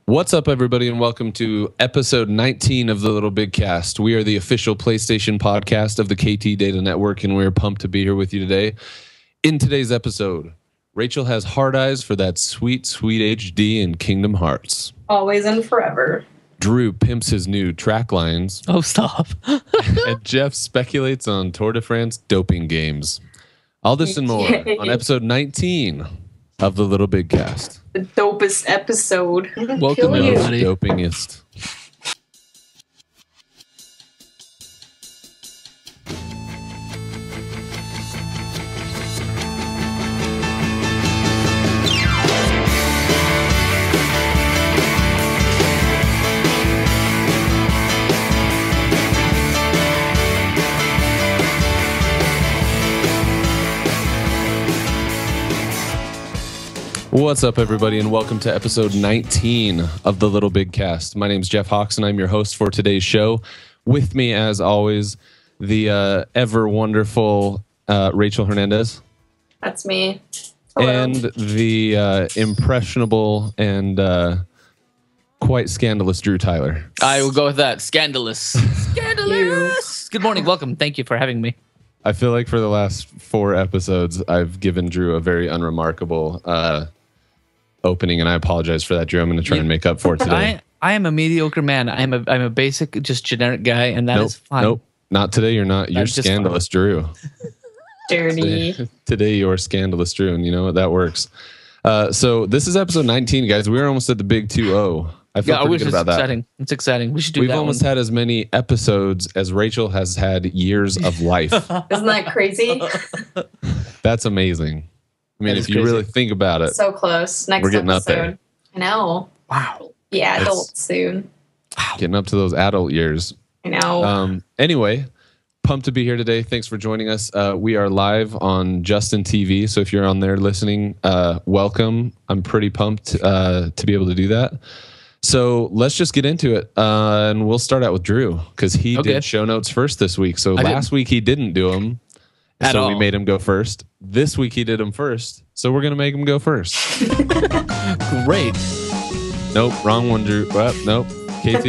What's up, everybody, and welcome to episode 19 of the LittleBigKast. We are the official PlayStation podcast of the KT Data Network, and we're pumped to be here with you today. In today's episode, Rachel has hard eyes for that sweet, sweet HD in Kingdom Hearts. Always and forever. Drew pimps his new track lines. Oh, stop. And Jeff speculates on Tour de France doping games. All this and more on episode 19 of the LittleBigKast. The dopest episode. Welcome, everybody. Dopingest. What's up, everybody, and welcome to episode 19 of the LittleBigKast. My name's Jeff Hawks, and I'm your host for today's show. With me, as always, the ever wonderful Rachel Hernandez. That's me. Hello. And the impressionable and quite scandalous Drew Tyler. I will go with that. Scandalous. Scandalous. Good morning. Welcome. Thank you for having me. I feel like for the last 4 episodes, I've given Drew a very unremarkable opening, and I apologize for that, Drew. I'm going to try and make up for it today. I am a mediocre man. I'm a basic, just generic guy, and that is fine. Nope, not today. You're not. You're scandalous, Drew. Dirty. Today you're scandalous, Drew, and you know what? That works. So this is episode 19, guys. We're almost at the big 2-0. I feel pretty good about that. Exciting. It's exciting. We should do that. We've almost had as many episodes as Rachel has had years of life. Isn't that crazy? That's amazing. I mean, if you really think about it. So close. Next we're getting episode. Up there. I know. Wow. Yeah, adult soon. Wow. Getting up to those adult years. I know. Anyway, pumped to be here today. Thanks for joining us. We are live on Justin TV. So if you're on there listening, welcome. I'm pretty pumped to be able to do that. So let's just get into it. And we'll start out with Drew because he did show notes first this week. So last week he didn't do them. So we made him go first. This week he did them first. So we're going to make him go first. Great. Nope. Wrong one, Drew. Nope. KT.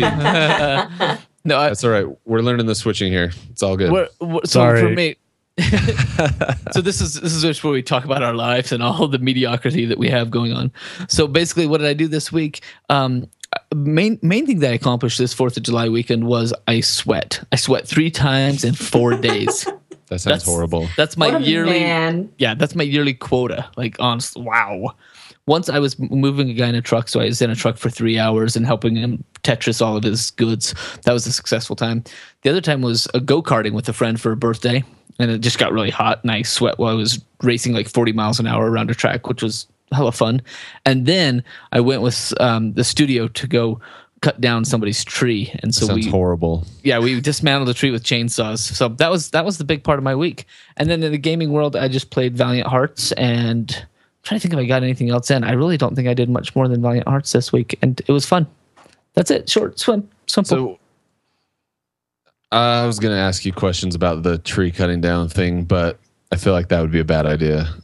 No, that's all right. We're learning the switching here. It's all good. Sorry. For me. So this is just where we talk about our lives and all the mediocrity that we have going on. So basically, what did I do this week? Main thing that I accomplished this 4th of July weekend was I sweat. I sweat 3 times in 4 days. That sounds horrible. That's my yearly. Man. Yeah, that's my yearly quota. Like, honestly, wow. Once I was moving a guy in a truck, so I was in a truck for 3 hours and helping him Tetris all of his goods. That was a successful time. The other time was a go-karting with a friend for a birthday, and it just got really hot, and I sweat while I was racing like 40 miles an hour around a track, which was hella fun. And then I went with the studio to go cut down somebody's tree, and so sounds horrible. Yeah, we dismantled the tree with chainsaws. So that was the big part of my week. And then in the gaming world, I just played Valiant Hearts, and I'm trying to think if I got anything else in. I really don't think I did much more than Valiant Hearts this week, and it was fun. That's it. Short, simple. So I was going to ask you questions about the tree cutting down thing, but I feel like that would be a bad idea.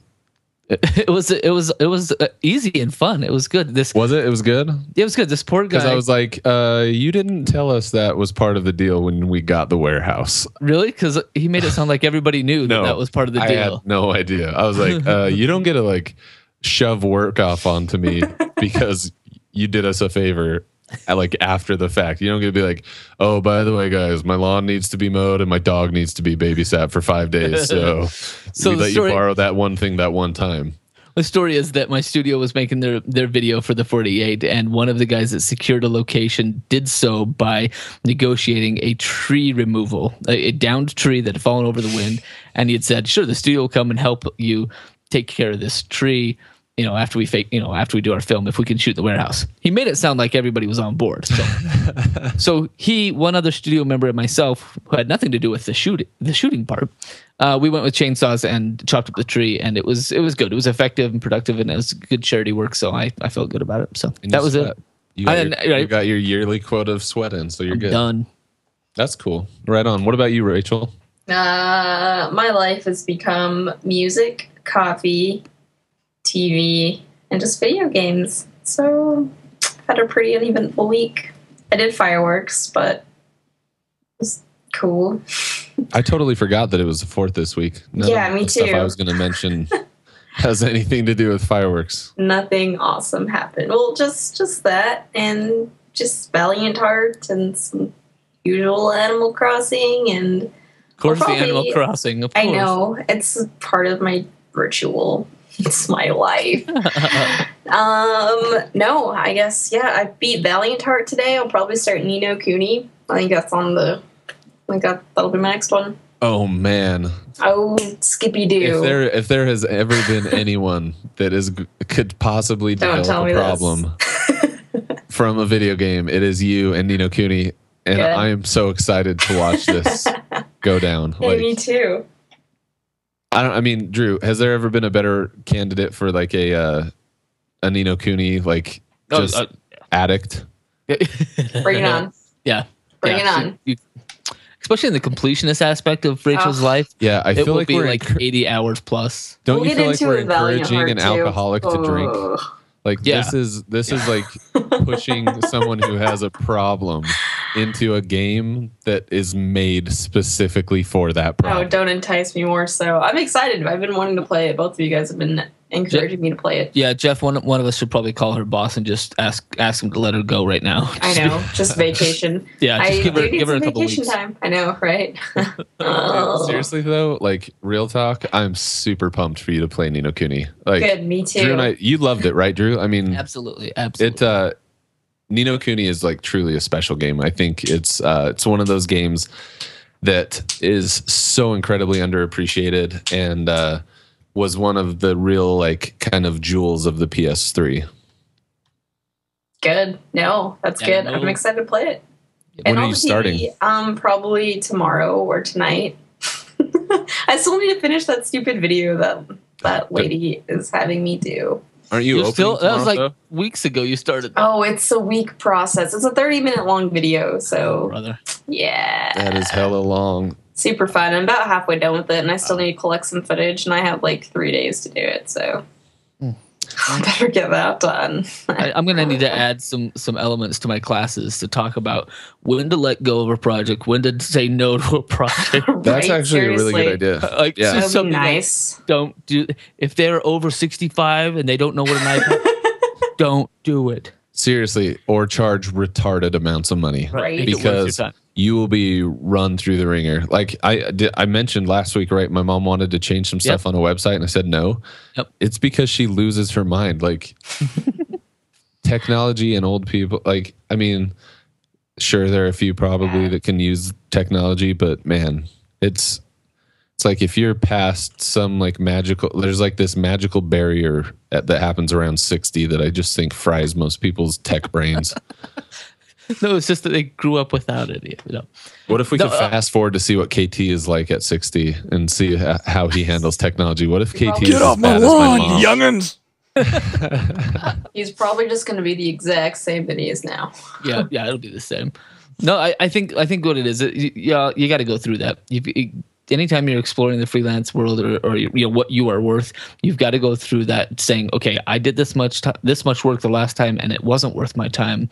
It was easy and fun. It was good. Was it? It was good? It was good. This poor guy. Because I was like, you didn't tell us that was part of the deal when we got the warehouse. Really? Because he made it sound like everybody knew that was part of the deal. I had no idea. I was like, you don't get to like shove work off onto me because you did us a favor. Like after the fact, you don't get to be like, oh, by the way, guys, my lawn needs to be mowed and my dog needs to be babysat for 5 days. So we let you borrow that one thing that one time. The story is that my studio was making their video for the 48, and one of the guys that secured a location did so by negotiating a tree removal, a downed tree that had fallen over the wind, and he had said, sure, the studio will come and help you take care of this tree. After we do our film, if we can shoot the warehouse. He made it sound like everybody was on board. So one other studio member and myself, who had nothing to do with the shooting part, we went with chainsaws and chopped up the tree, and it was good. It was effective and productive, and it was good charity work. So I felt good about it. So that was it. You got your yearly quota of sweat in, so you're good. Done. That's cool. Right on. What about you, Rachel? My life has become music, coffee, TV, and just video games. So had a pretty uneventful week. I did fireworks, but it was cool. I totally forgot that it was the 4th this week. None Yeah, of me the stuff too. I was going to mention has anything to do with fireworks. Nothing awesome happened. Well, just that, and just Valiant Hearts and some usual Animal Crossing, and Of course, probably, the Animal Crossing. Of course. I know it's part of my ritual. It's my life. No, I guess I beat Valiant Heart today. I'll probably start Ni no Kuni. I think that's on the. I think that'll be my next one. Oh man! Oh, Skippy Doo! If there has ever been anyone that could possibly develop a problem from a video game, it is you and Ni no Kuni, and Good. I am so excited to watch this go down. Hey, me too. I mean, Drew, has there ever been a better candidate for like a Ni no Kuni addict? Bring it on. Yeah. Bring it on. Especially in the completionist aspect of Rachel's life. Yeah, I It feel will like be we're like 80 hours plus. Don't We'll you get feel like into we're a Valiant encouraging an Heart, too. alcoholic to drink? Ugh. Like Yeah. this is like pushing someone who has a problem into a game that is made specifically for that Oh, problem. don't entice me more. So I'm excited. I've been wanting to play it. Both of you guys have been encouraging me to play it. Yeah, Jeff, one of us should probably call her boss and just ask him to let her go right now. I know, just vacation. Yeah, just I give do her need give her a some couple vacation weeks. time. I know, right? Dude, seriously though, like real talk, I'm super pumped for you to play Ni no Kuni. Like Good, me too. Drew and I, you loved it, right, Drew? I mean, Absolutely. Ni no Kuni is like truly a special game. I think it's one of those games that is so incredibly underappreciated and was one of the real like kind of jewels of the PS3. Good. No, that's Yeah, good. no. I'm excited to play it. When And are on you the starting? TV, probably tomorrow or tonight. I still need to finish that stupid video that lady is having me do. Aren't you You're opening still that was tomorrow, like weeks ago you started. Oh, it's a week process. It's a 30-minute long video, so Brother. yeah. That is hella long. Super fun. I'm about halfway done with it, and I still need to collect some footage, and I have like 3 days to do it, so I better get that done. I'm going to need to add some elements to my classes to talk about when to let go of a project, when to say no to a project. That's Right? actually a really good Seriously. idea. Like, Yeah. so That would be something like, nice. don't do if they're over 65 and they don't know what an iPad. Don't do it. Seriously, or charge retarded amounts of money. Right. Make it worth your Because time. you will be run through the ringer. Like I mentioned last week, right? My mom wanted to change some stuff on a website, and I said no. Yep. It's because she loses her mind. Like technology and old people. Like, I mean, sure, there are a few probably that can use technology, but man, it's like if you're past some like magical, there's like this magical barrier that happens around 60 that I just think fries most people's tech brains. No, it's just that they grew up without it. You know. What if we No, could fast forward to see what KT is like at 60 and see how he handles technology? What if KT is Get as off my bad as lawn, mom? youngins! He's probably just going to be the exact same that he is now. Yeah, it'll be the same. No, I think what it is. You got to go through that. Anytime you're exploring the freelance world or what you are worth, you've got to go through that saying, okay, I did this much work the last time and it wasn't worth my time.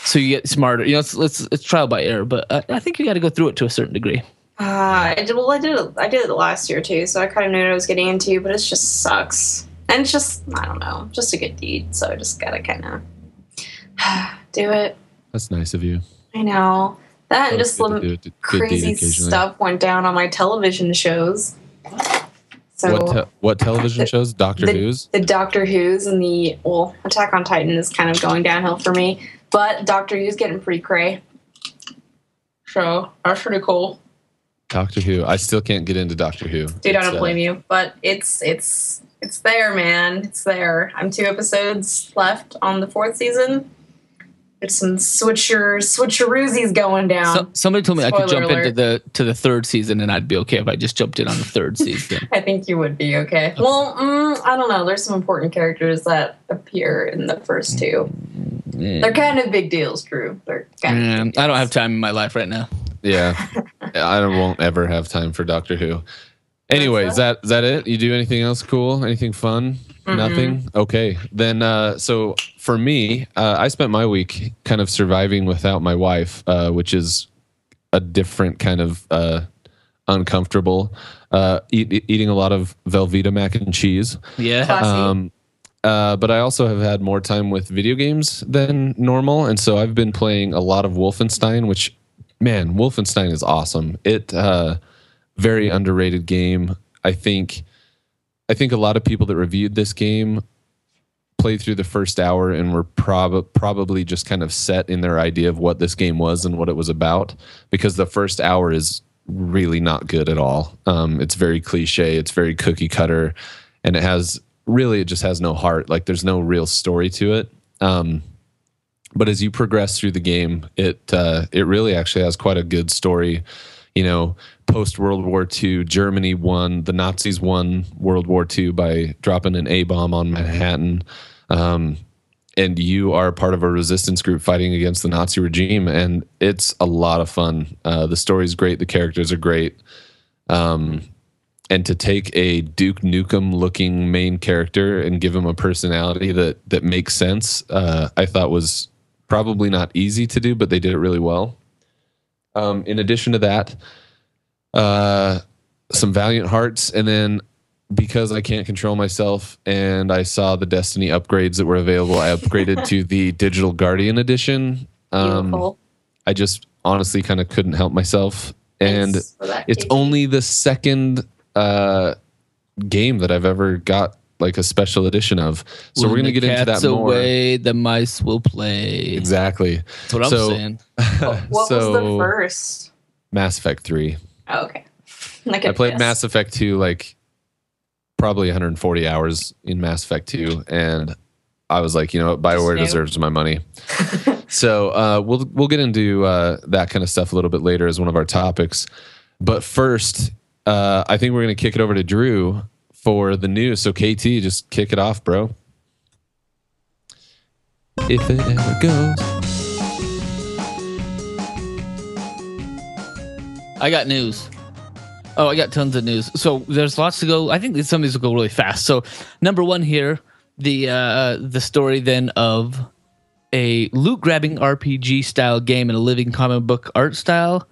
So you get smarter. It's trial by error, but I think you got to go through it to a certain degree. I did it last year too, so I kind of knew what I was getting into, but it just sucks. And it's just, I don't know, just a good deed, so I just gotta kind of do it. That's nice of you. I know. That and That's just good to some do it. Good deed crazy occasionally. stuff went down on my television shows. So What television shows? Doctor Who's? the Doctor Who's and Attack on Titan is kind of going downhill for me, but Doctor Who's getting pretty cray. So that's pretty cool. Doctor Who. I still can't get into Doctor Who. Dude, I don't blame you, but it's there, man. It's there. I'm 2 episodes left on the 4th season. There's some switcheroosies going down. Somebody told me I could Spoiler jump alert. into the 3rd season and I'd be okay if I just jumped in on the 3rd season. I think you would be okay. Well, I don't know. There's some important characters that appear in the first 2. They're kind of big deals, Drew. They're kind of big I don't deals. have time in my life right now. Yeah. I won't ever have time for Doctor Who. Anyway, is that it? You do anything else cool? Anything fun? Nothing? Okay. Then, so for me, I spent my week kind of surviving without my wife, which is a different kind of uncomfortable. Eating a lot of Velveeta mac and cheese. Yeah. Classy. But I also have had more time with video games than normal. And so I've been playing a lot of Wolfenstein, which, man, Wolfenstein is awesome. Very underrated game. I think a lot of people that reviewed this game played through the first hour and were probably just kind of set in their idea of what this game was and what it was about, because the first hour is really not good at all. It's very cliche. It's very cookie cutter, and it just has no heart. Like, there's no real story to it. But as you progress through the game, it really actually has quite a good story. You know, post World War II, Germany won. The Nazis won World War II by dropping an A-bomb on Manhattan. And you are part of a resistance group fighting against the Nazi regime. And it's a lot of fun. The story's great. The characters are great. And to take a Duke Nukem looking main character and give him a personality that makes sense, I thought was probably not easy to do, but they did it really well. In addition to that, some Valiant Hearts, and then because I can't control myself and I saw the Destiny upgrades that were available, I upgraded to the Digital Guardian edition. Beautiful. I just honestly kind of couldn't help myself, and it's only the second game that I've ever got like a special edition of. So we're gonna get into that more. Away, the mice will play. Exactly. That's what I'm saying. What was the first? Mass Effect 3. Oh, okay. I played Mass Effect 2 like probably 140 hours in Mass Effect 2, and I was like, you know what, BioWare deserves my money. So we'll get into that kind of stuff a little bit later as one of our topics. But first, I think we're going to kick it over to Drew for the news. So KT, just kick it off, bro. If it ever goes. I got news. Oh, I got tons of news. So there's lots to go. I think some of these will go really fast. So number one here, the story then of a loot grabbing RPG style game in a living comic book art style,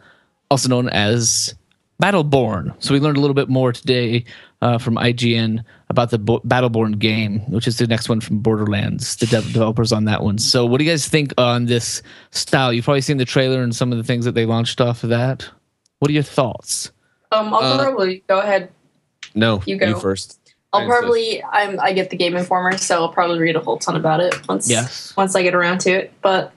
also known as Battleborn. So we learned a little bit more today from IGN about the Battleborn game, which is the next one from Borderlands, the developers on that one. So what do you guys think on this style? You've probably seen the trailer and some of the things that they launched off of that. What are your thoughts? I'll probably go ahead. No, you go first. I get the Game Informer, so I'll probably read a whole ton about it once I get around to it. But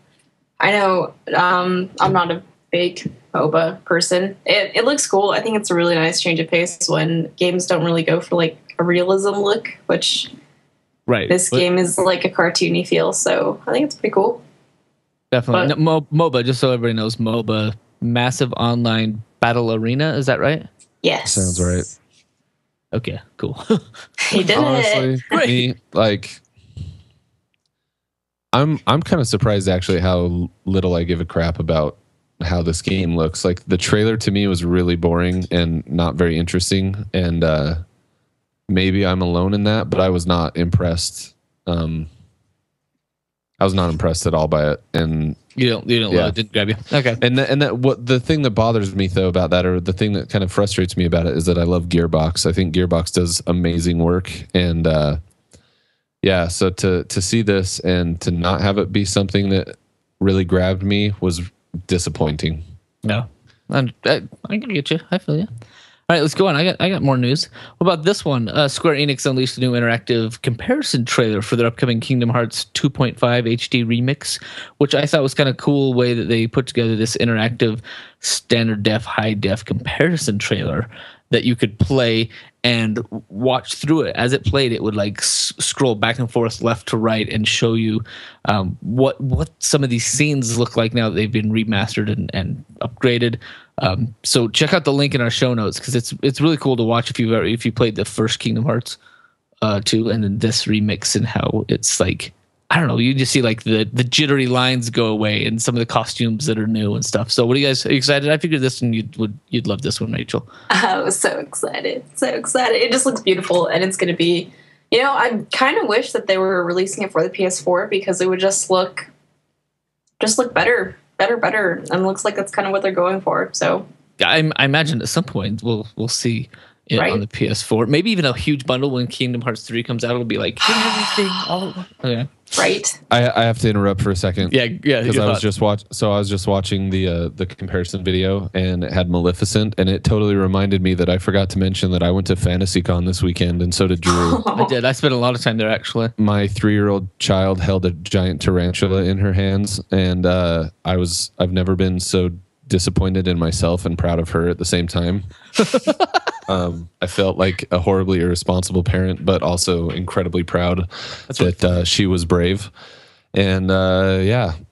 I know I'm not a big MOBA person. It looks cool. I think it's a really nice change of pace when games don't really go for like a realism look, which this game is like a cartoony feel. So I think it's pretty cool. Definitely. MOBA, just so everybody knows, MOBA, Massive Online Battle Arena. Is that right? Yes. Sounds right. Okay, cool. He did Honestly, it. Me, like, I'm kind of surprised actually how little I give a crap about how this game looks. Like, the trailer to me was really boring and not very interesting, and maybe I'm alone in that, but I was not impressed. I was not impressed at all by it, and you don't it didn't grab you. Okay. And the thing that bothers me though about that, or the thing that kind of frustrates me about it, is that I love Gearbox. I think Gearbox does amazing work, and so to see this and to not have it be something that really grabbed me was disappointing. No, I can get you. I feel you. All right, let's go on. I got more news. What about this one? Square Enix unleashed a new interactive comparison trailer for their upcoming Kingdom Hearts 2.5 HD remix, which I thought was kind of cool way that they put together this interactive standard def, high def comparison trailer that you could play and watch through it. As it played, it would like scroll back and forth, left to right, and show you what some of these scenes look like now that they've been remastered and upgraded. So check out the link in our show notes, because it's really cool to watch if you played the first Kingdom Hearts 2 and then this remix, and how it's like, I don't know, you just see like the jittery lines go away and some of the costumes that are new and stuff. So what are you excited? I figured this one you'd love this one, Rachel. I was so excited. It just looks beautiful, and it's going to be You know, I kind of wish that they were releasing it for the PS4 because it would just look better, and looks like that's kind of what they're going for. So I imagine at some point we'll see it on the PS4. Maybe even a huge bundle when Kingdom Hearts 3 comes out. It'll be like everything all at once. Okay. Right. I have to interrupt for a second. Yeah. Because I was just watching the comparison video, and it had Maleficent, and it totally reminded me that I forgot to mention that I went to FantasyCon this weekend, and so did Drew. I did. I spent a lot of time there actually. My 3-year-old child held a giant tarantula in her hands, and I've never been so disappointed in myself and proud of her at the same time. I felt like a horribly irresponsible parent, but also incredibly proud that she was brave. And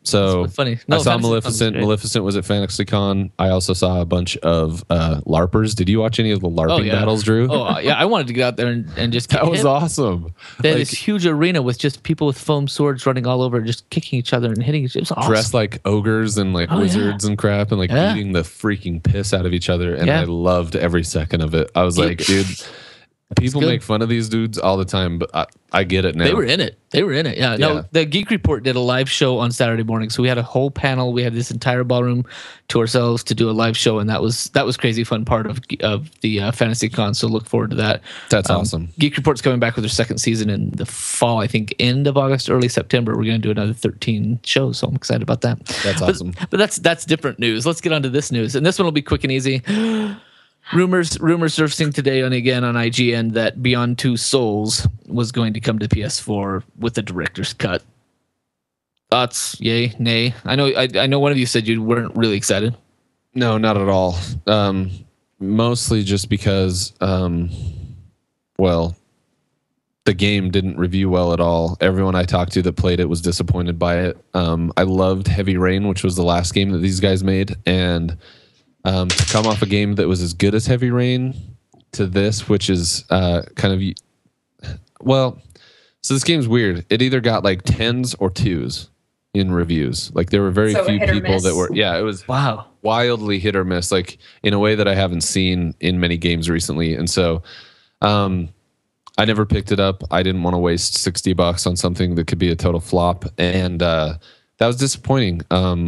so funny. I saw Maleficent. Maleficent was at FantasyCon. I also saw a bunch of LARPers. Did you watch any of the LARPing battles, Drew? Oh yeah, I wanted to get out there and just that was awesome. They had this huge arena with just people with foam swords running all over, just kicking each other and hitting each other. It was awesome. Dressed like ogres and like wizards and crap, and like beating the freaking piss out of each other. And I loved every second of it. I was like, dude. People make fun of these dudes all the time, but I get it now. They were in it. Yeah. No, the Geek Report did a live show on Saturday morning. So we had a whole panel. We had this entire ballroom to ourselves to do a live show, and that was crazy fun part of the FantasyCon. So look forward to that. That's awesome. Geek Report's coming back with their second season in the fall. I think end of August, early September. We're going to do another 13 shows. So I'm excited about that. That's awesome. But that's different news. Let's get on to this news, and this one will be quick and easy. Rumors surfacing today on IGN that Beyond Two Souls was going to come to PS4 with the director's cut. Thoughts? Yay? Nay? I know one of you said you weren't really excited. No, not at all. Mostly just because, the game didn't review well at all. Everyone I talked to that played it was disappointed by it. I loved Heavy Rain, which was the last game that these guys made, and to come off a game that was as good as Heavy Rain to this, which is so this game's weird. It either got like 10s or 2s in reviews. Like there were very few people that were, it was wildly hit or miss, like in a way that I haven't seen in many games recently. And so I never picked it up. I didn't want to waste $60 on something that could be a total flop. And that was disappointing. I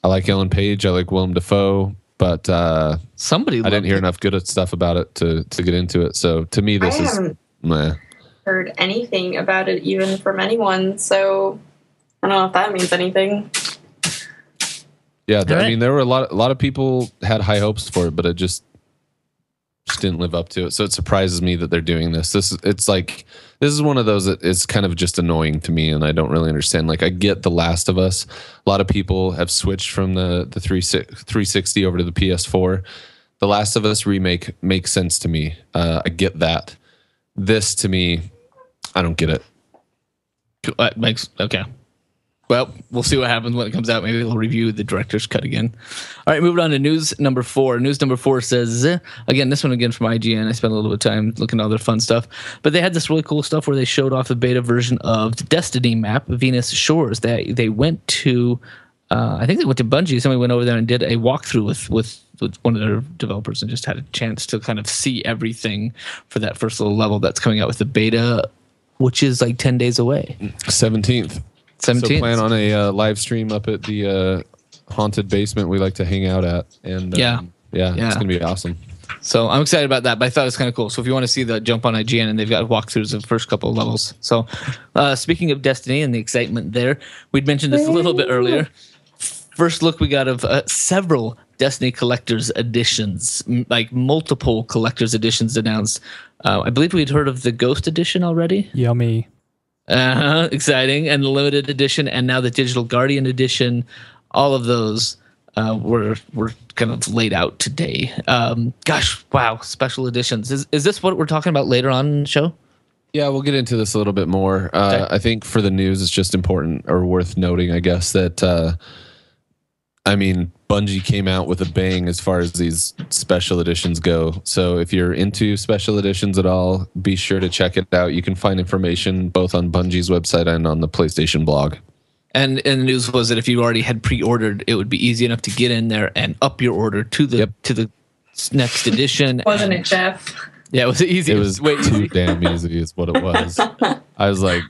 like Ellen Page. I like Willem Dafoe. But I didn't hear enough good stuff about it to get into it. So to me, this is meh. Heard anything about it even from anyone. So I don't know if that means anything. Yeah, I mean, there were a lot of people had high hopes for it, but it just didn't live up to it. So it surprises me that they're doing this. This is one of those that is kind of just annoying to me, and I don't really understand. Like, I get The Last of Us. A lot of people have switched from the 360 over to the PS4. The Last of Us remake makes sense to me. I get that. This, to me, I don't get it. Okay. Well, we'll see what happens when it comes out. Maybe they'll review the director's cut again. All right, moving on to news number 4. News number 4 says, again, this one again from IGN. I spent a little bit of time looking at all their fun stuff. But they had this really cool stuff where they showed off the beta version of the Destiny map, Venus Shores. They went to, I think they went to Bungie. Somebody went over there and did a walkthrough with one of their developers and just had a chance to kind of see everything for that first little level that's coming out with the beta, which is like 10 days away. 17th. So plan on a live stream up at the haunted basement we like to hang out at. And it's going to be awesome. So I'm excited about that, but I thought it was kind of cool. So if you want to see the jump on IGN, and they've got walkthroughs of the first couple of levels. So speaking of Destiny and the excitement there, we'd mentioned this a little bit earlier. First look we got of several Destiny collector's editions, like multiple collector's editions announced. I believe we'd heard of the Ghost Edition already. Yummy. Exciting. And the limited edition, and now the Digital Guardian edition. All of those were kind of laid out today. Gosh, wow, special editions. Is this what we're talking about later on in the show? Yeah, we'll get into this a little bit more. Okay. I think for the news, it's just important or worth noting, I guess, that Bungie came out with a bang as far as these special editions go. So if you're into special editions at all, be sure to check it out. You can find information both on Bungie's website and on the PlayStation blog. And the news was that if you already had pre-ordered, it would be easy enough to get in there and up your order to the to the next edition. Wasn't it, Jeff? Yeah, it was easy. It was too damn easy is what it was. I was like,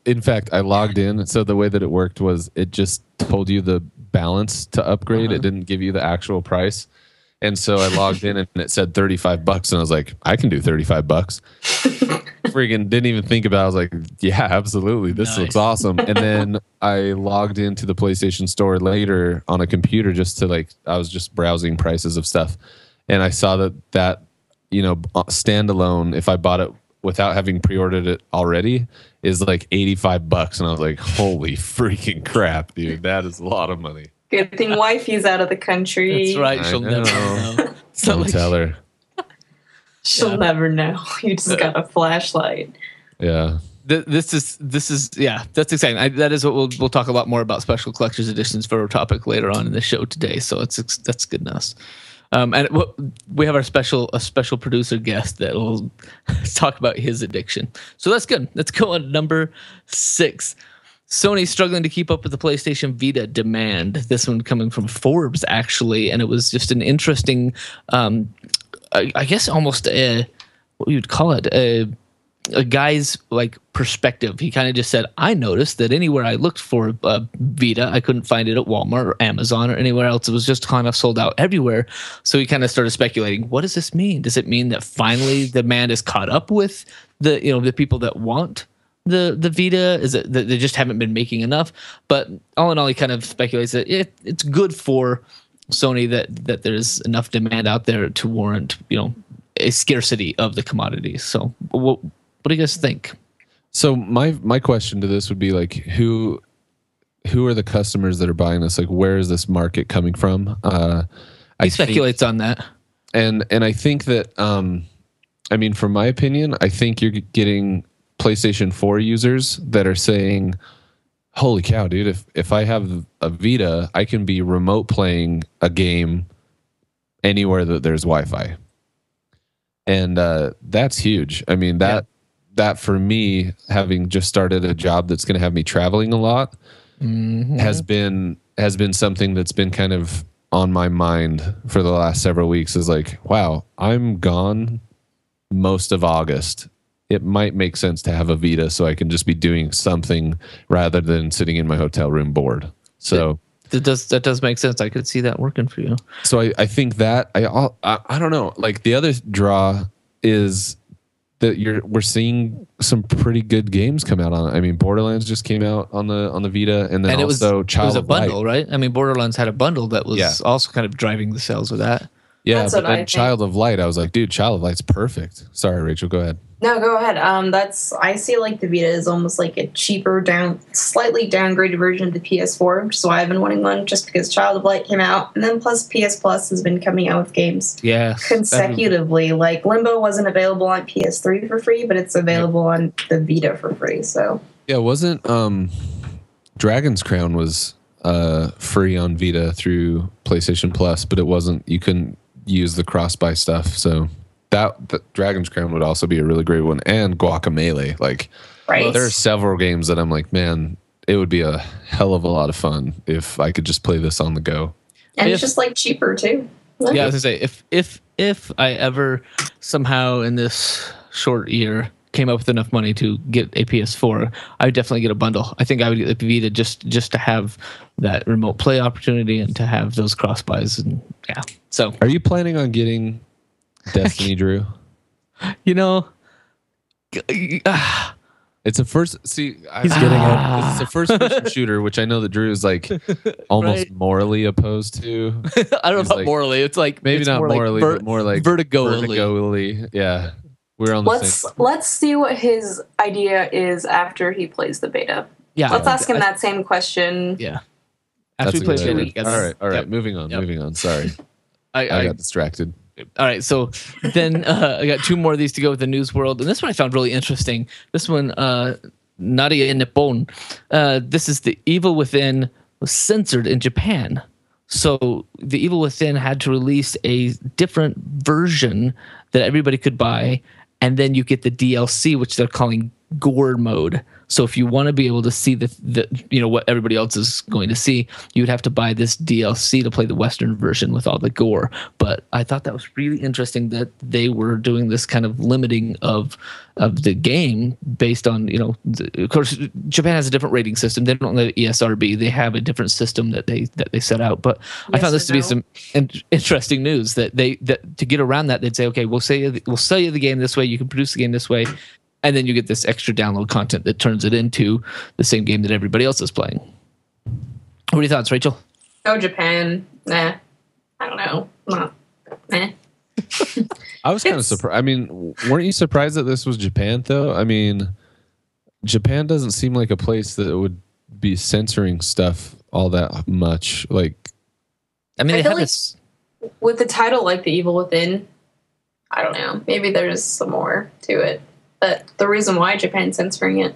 in fact, I logged in. So the way that it worked was it just told you the balance to upgrade. It didn't give you the actual price. And so I logged in and it said $35. And I was like, I can do $35. Freaking didn't even think about it. I was like, yeah, absolutely. This looks awesome. And then I logged into the PlayStation Store later on a computer just to I was just browsing prices of stuff. And I saw that standalone, if I bought it without having pre-ordered it already, is like $85. And I was like, holy freaking crap, dude. That is a lot of money. Good thing wifey's out of the country. That's right. She'll never know. Don't tell her. She'll never know. You just got a flashlight. Yeah. This is that's exciting. That is what we'll talk a lot more about special collector's editions for our topic later on in the show today. So that's good enough. And we have a special producer guest that will talk about his addiction. So that's good. Let's go on number 6. Sony struggling to keep up with the PlayStation Vita demand. This one coming from Forbes, actually, and it was just an interesting, I guess almost what you'd call it, a guy's perspective. He kind of just said, I noticed that anywhere I looked for Vita, I couldn't find it at Walmart or Amazon or anywhere else. It was just kind of sold out everywhere. So he kind of started speculating, what does this mean? Does it mean that finally demand is caught up with the people that want the Vita? Is it that they just haven't been making enough? But all in all, he kind of speculates that it's good for Sony that there's enough demand out there to warrant a scarcity of the commodities. So what do you guys think? So my question to this would be who are the customers that are buying this? Where is this market coming from? He speculates on that, and I think that from my opinion, I think you're getting PlayStation 4 users that are saying, holy cow, dude, if I have a Vita, I can be remote playing a game anywhere that there's Wi-Fi. And that's huge. I mean, that for me, having just started a job that's going to have me traveling a lot, has been something that's been kind of on my mind for the last several weeks. Is wow, I'm gone most of August. It might make sense to have a Vita so I can just be doing something rather than sitting in my hotel room bored. So that does make sense. I could see that working for you. So I think that I don't know. The other draw is that we're seeing some pretty good games come out on it. I mean, Borderlands just came out on the Vita, and then also Child of Light. It was a bundle, right? I mean, Borderlands had a bundle that was also kind of driving the sales with that. Yeah, but then Child of Light, I was like, dude, Child of Light's perfect. Sorry, Rachel, go ahead. No, go ahead. I see the Vita is almost like a cheaper, slightly downgraded version of the PS4, which is why I've been wanting one, just because Child of Light came out, and then plus PS Plus has been coming out with games consecutively. Limbo wasn't available on PS3 for free, but it's available on the Vita for free. So yeah, wasn't Dragon's Crown was free on Vita through PlayStation Plus, but it wasn't. You couldn't use the cross-buy stuff, so. That Dragon's Crown would also be a really great one, and Guacamelee. There are several games that I'm like, man, it would be a hell of a lot of fun if I could just play this on the go. And it's just cheaper too. Yeah, I was gonna say if I ever somehow in this short year came up with enough money to get a PS4, I would definitely get a bundle. I think I would get the Vita just to have that remote play opportunity and to have those cross buys. And yeah. So, are you planning on getting Destiny, Drew? It's a first. See, he's getting it. It's a first-person shooter, which I know that Drew is almost morally opposed to. I don't know about morally. It's maybe it's not morally, but more vertigoally. Yeah, we're on the same. Let's see what his idea is after he plays the beta. Yeah, let's ask him that same question. Yeah, after he plays beta. All right. Yep. Moving on. Sorry, I got distracted. All right, so then I got 2 more of these to go with the news world, and this one I found really interesting. This one, Nadia Nippon. This is The Evil Within was censored in Japan, so The Evil Within had to release a different version that everybody could buy, and then you get the DLC, which they're calling gore mode. So if you want to be able to see the what everybody else is going to see, you'd have to buy this DLC to play the Western version with all the gore. But I thought that was really interesting that they were doing this kind of limiting of the game based on, of course, Japan has a different rating system. They don't have ESRB. They have a different system that they set out. But I found this to be some interesting news that to get around that, they'd say, okay, we'll sell you the game this way. You can produce the game this way. And then you get this extra download content that turns it into the same game that everybody else is playing. What are your thoughts, Rachel? Oh, Japan. Nah. I don't know. Nah. I was kind of surprised. I mean, weren't you surprised that this was Japan, though? I mean, Japan doesn't seem like a place that would be censoring stuff all that much. Like, I mean, I feel like with the title like The Evil Within, I don't know. Maybe there's some more to it. But the reason why Japan's censoring it.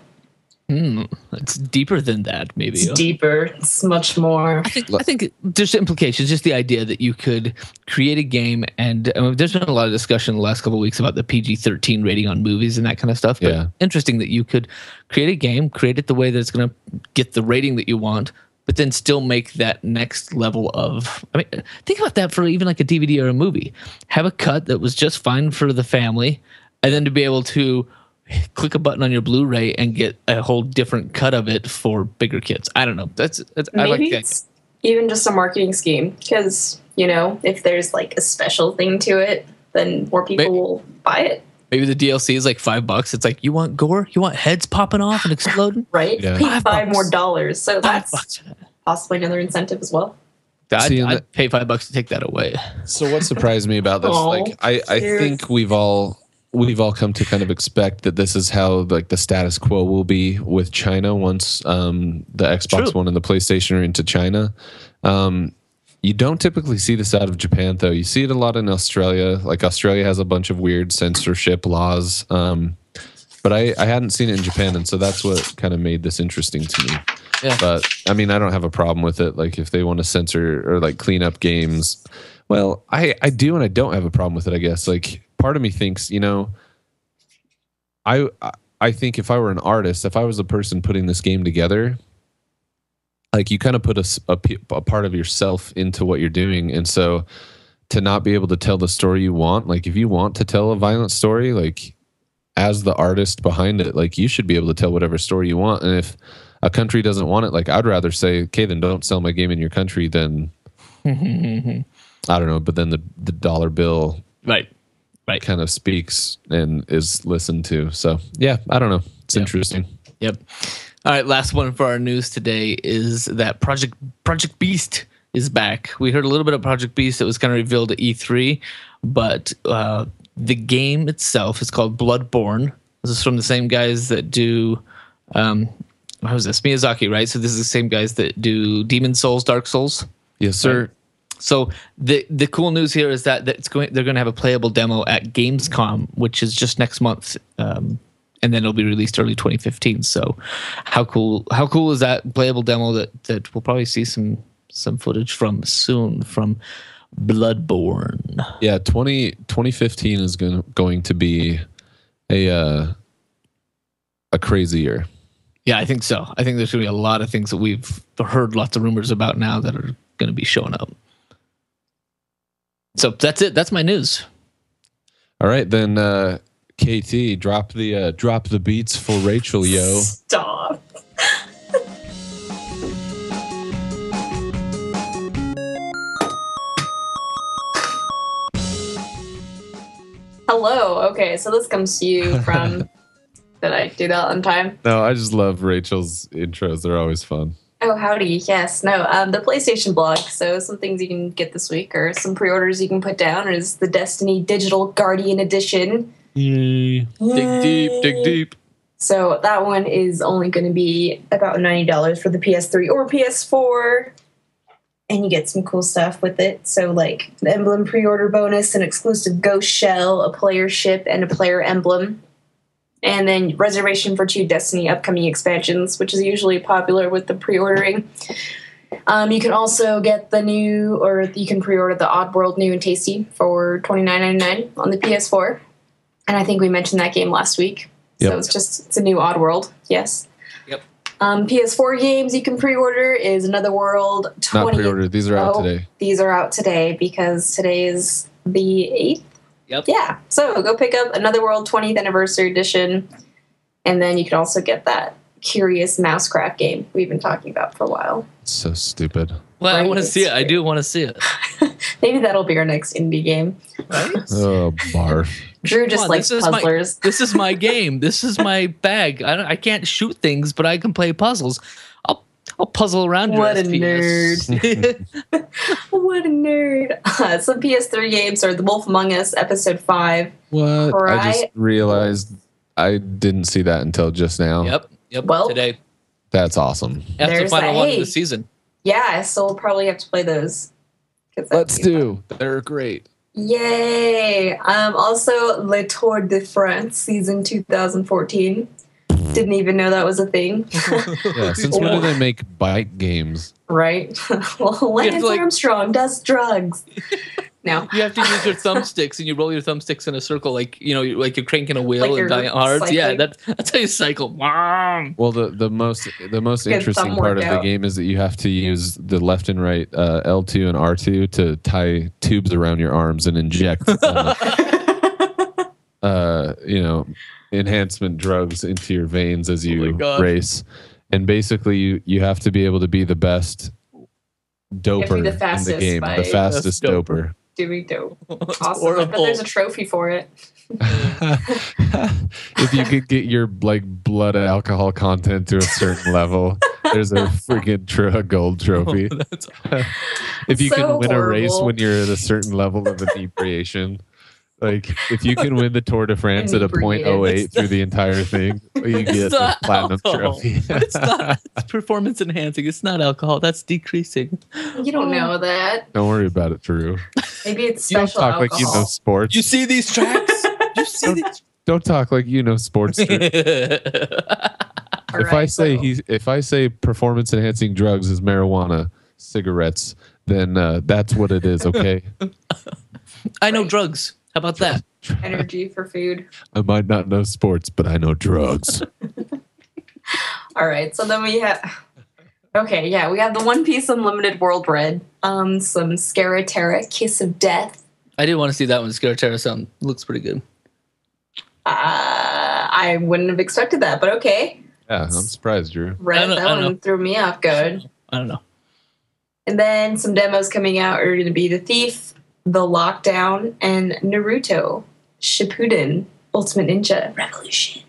It's deeper than that, maybe. It's deeper. It's much more. I think there's implications. Just the idea that you could create a game, and there's been a lot of discussion in the last couple of weeks about the PG-13 rating on movies and that kind of stuff. But yeah, interesting that you could create a game, create it the way that it's going to get the rating that you want, but then still make that next level of. I mean, think about that for even like a DVD or a movie. Have a cut that was just fine for the family, and then to be able to click a button on your Blu-ray and get a whole different cut of it for bigger kids. I don't know. That's maybe I like that. It's even just a marketing scheme because if there's like a special thing to it, then more people will buy it. Maybe the DLC is like $5. It's like, you want gore? You want heads popping off and exploding? Right? Yeah. Pay $5 more. So that's $5. possibly another incentive as well. I'd pay $5 to take that away. So what surprised me about this? I think we've all come to kind of expect that this is how like the status quo will be with China once the Xbox One and the PlayStation are into China. You don't typically see this out of Japan, though. You see it a lot in Australia. Like Australia has a bunch of weird censorship laws, but I hadn't seen it in Japan, and so that's what kind of made this interesting to me. Yeah. But I mean, I don't have a problem with it. Like if they want to censor or like clean up games, well, I do, and I don't have a problem with it. I guess like. Part of me thinks, I think if I were an artist, if I was the person putting this game together, like you kind of put a part of yourself into what you're doing. And so to not be able to tell the story you want, like if you want to tell a violent story, like as the artist behind it, like you should be able to tell whatever story you want. And if a country doesn't want it, like I'd rather say, okay, then don't sell my game in your country than, I don't know, but then the dollar bill. Right. Kind of speaks and is listened to. So yeah, I don't know. It's interesting. Yep. All right. Last one for our news today is that Project Beast is back. We heard a little bit of Project Beast that was kind of revealed at E3, but the game itself is called Bloodborne. This is from the same guys that do what was this? Miyazaki, right? So this is the same guys that do Demon Souls, Dark Souls. Yes, sir. Right? So the cool news here is that they're going to have a playable demo at Gamescom, which is just next month, and then it'll be released early 2015. So how cool is that playable demo that we'll probably see some footage from soon from Bloodborne? Yeah, 2015 is going to be a crazy year. Yeah, I think so. I think there's going to be a lot of things that we've heard lots of rumors about now that are going to be showing up. So that's it. That's my news. All right, then, KT, drop the beats for Rachel, yo. Stop. Hello. Okay, so this comes to you from. Did I do that on time? No, I just love Rachel's intros. They're always fun. Oh, howdy. Yes. No, the PlayStation blog. So some things you can get this week or some pre-orders you can put down is the Destiny Digital Guardian Edition. Yay. Dig deep. So that one is only going to be about $90 for the PS3 or PS4. And you get some cool stuff with it. So like an emblem pre-order bonus, an exclusive ghost shell, a player ship, and a player emblem. And then reservation for 2 Destiny upcoming expansions, which is usually popular with the pre-ordering. You can also get you can pre-order the Oddworld New and Tasty for $29.99 on the PS4. And I think we mentioned that game last week. Yep. So it's a new Oddworld. Yes. Yep. PS4 games you can pre-order is Another World 20. Not pre-ordered. These are out today. These are out today because today is the 8th. Yep. Yeah. So go pick up Another World 20th Anniversary Edition. And then you can also get that Curious Mousecraft game we've been talking about for a while. It's so stupid. Well, I want to see it. I do want to see it. Maybe that'll be our next indie game. Right? Oh, barf. Drew just likes puzzlers. This is my game. This is my bag. I can't shoot things, but I can play puzzles. I'll puzzle around. What a nerd! What a nerd! Some PS3 games are The Wolf Among Us Episode 5. What? I just realized I didn't see that until just now. Yep. Well, today. That's awesome. That's the final one of the season. Yeah, I still probably have to play those. Let's do. They're great. Yay! Also, Le Tour de France season 2014. Didn't even know that was a thing. Yeah, since when do they make bike games? Right. Well, Lance Armstrong does drugs. No. You have to use your thumbsticks, and you roll your thumbsticks in a circle, like like you're cranking a wheel in Valiant Hearts. Cycling. Yeah, that's how you cycle. Well, the most interesting part of the game is that you have to use the left and right L2 and R2 to tie tubes around your arms and inject, enhancement drugs into your veins as you race. And basically, you have to be able to be the best doper in the game, the fastest doper. Doing dope. Awesome. I bet there's a trophy for it. If you could get your blood alcohol content to a certain level, there's a freaking gold trophy. If you can win a race when you're at a certain level of inebriation. If you can win the Tour de France at a .08 through the entire thing, you get the platinum trophy. It's not. It's performance enhancing. It's not alcohol. That's decreasing. You don't know that. Don't worry about it, Drew. Maybe it's special alcohol. Don't talk alcohol. like you know sports. You see these tracks? Don't talk like you know sports. If I say performance enhancing drugs is marijuana, cigarettes, then that's what it is. Okay. I know drugs. How about that? Energy for food. I might not know sports, but I know drugs. All right. So then we have... Okay, yeah. We have the One Piece Unlimited World Red. Some Scaratera, Kiss of Death. I did want to see that one. Scaratera looks pretty good. I wouldn't have expected that, but okay. Yeah, I'm surprised, Drew. Red, that one threw me off good. I don't know. And then some demos coming out are going to be The Thief, The Lockdown, and Naruto Shippuden Ultimate Ninja Revolution.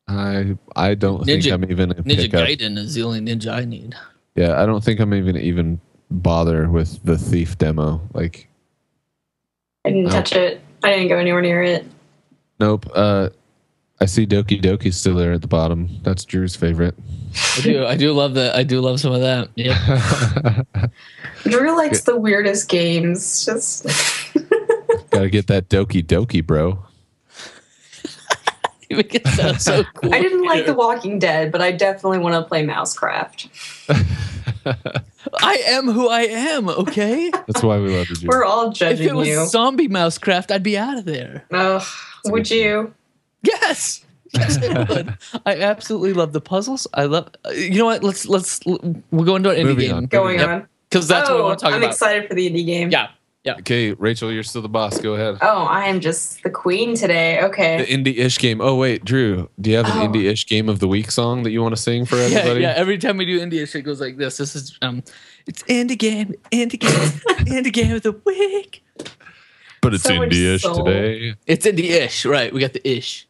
I don't think I'm even Ninja Gaiden is the only ninja I need. Yeah, I don't think I'm even bother with the Thief demo. I didn't touch it. I didn't go anywhere near it. Nope. I see Doki Doki still there at the bottom. That's Drew's favorite. I do love that. I do love some of that. Yep. Drew likes the weirdest games. Just gotta get that Doki Doki, bro. You make it sound so cool. I didn't like The Walking Dead, but I definitely want to play Mousecraft. I am who I am, okay? That's why we love you. We're all judging you. If it was zombie Mousecraft, I'd be out of there. Oh, would you? Yes. Yes, I would. I absolutely love the puzzles. I love. You know what? We'll go into an indie game. Going on. Because that's what we want to talk about. I'm excited for the indie game. Yeah. Okay, Rachel, you're still the boss. Go ahead. Oh, I am just the queen today. Okay. The indie-ish game. Oh, wait, Drew, do you have an indie-ish game of the week song that you want to sing for everybody? Yeah. Every time we do indie-ish, it goes like this. This is it's indie game, indie game of the week. But it's indie-ish today. It's indie-ish, right? We got the ish.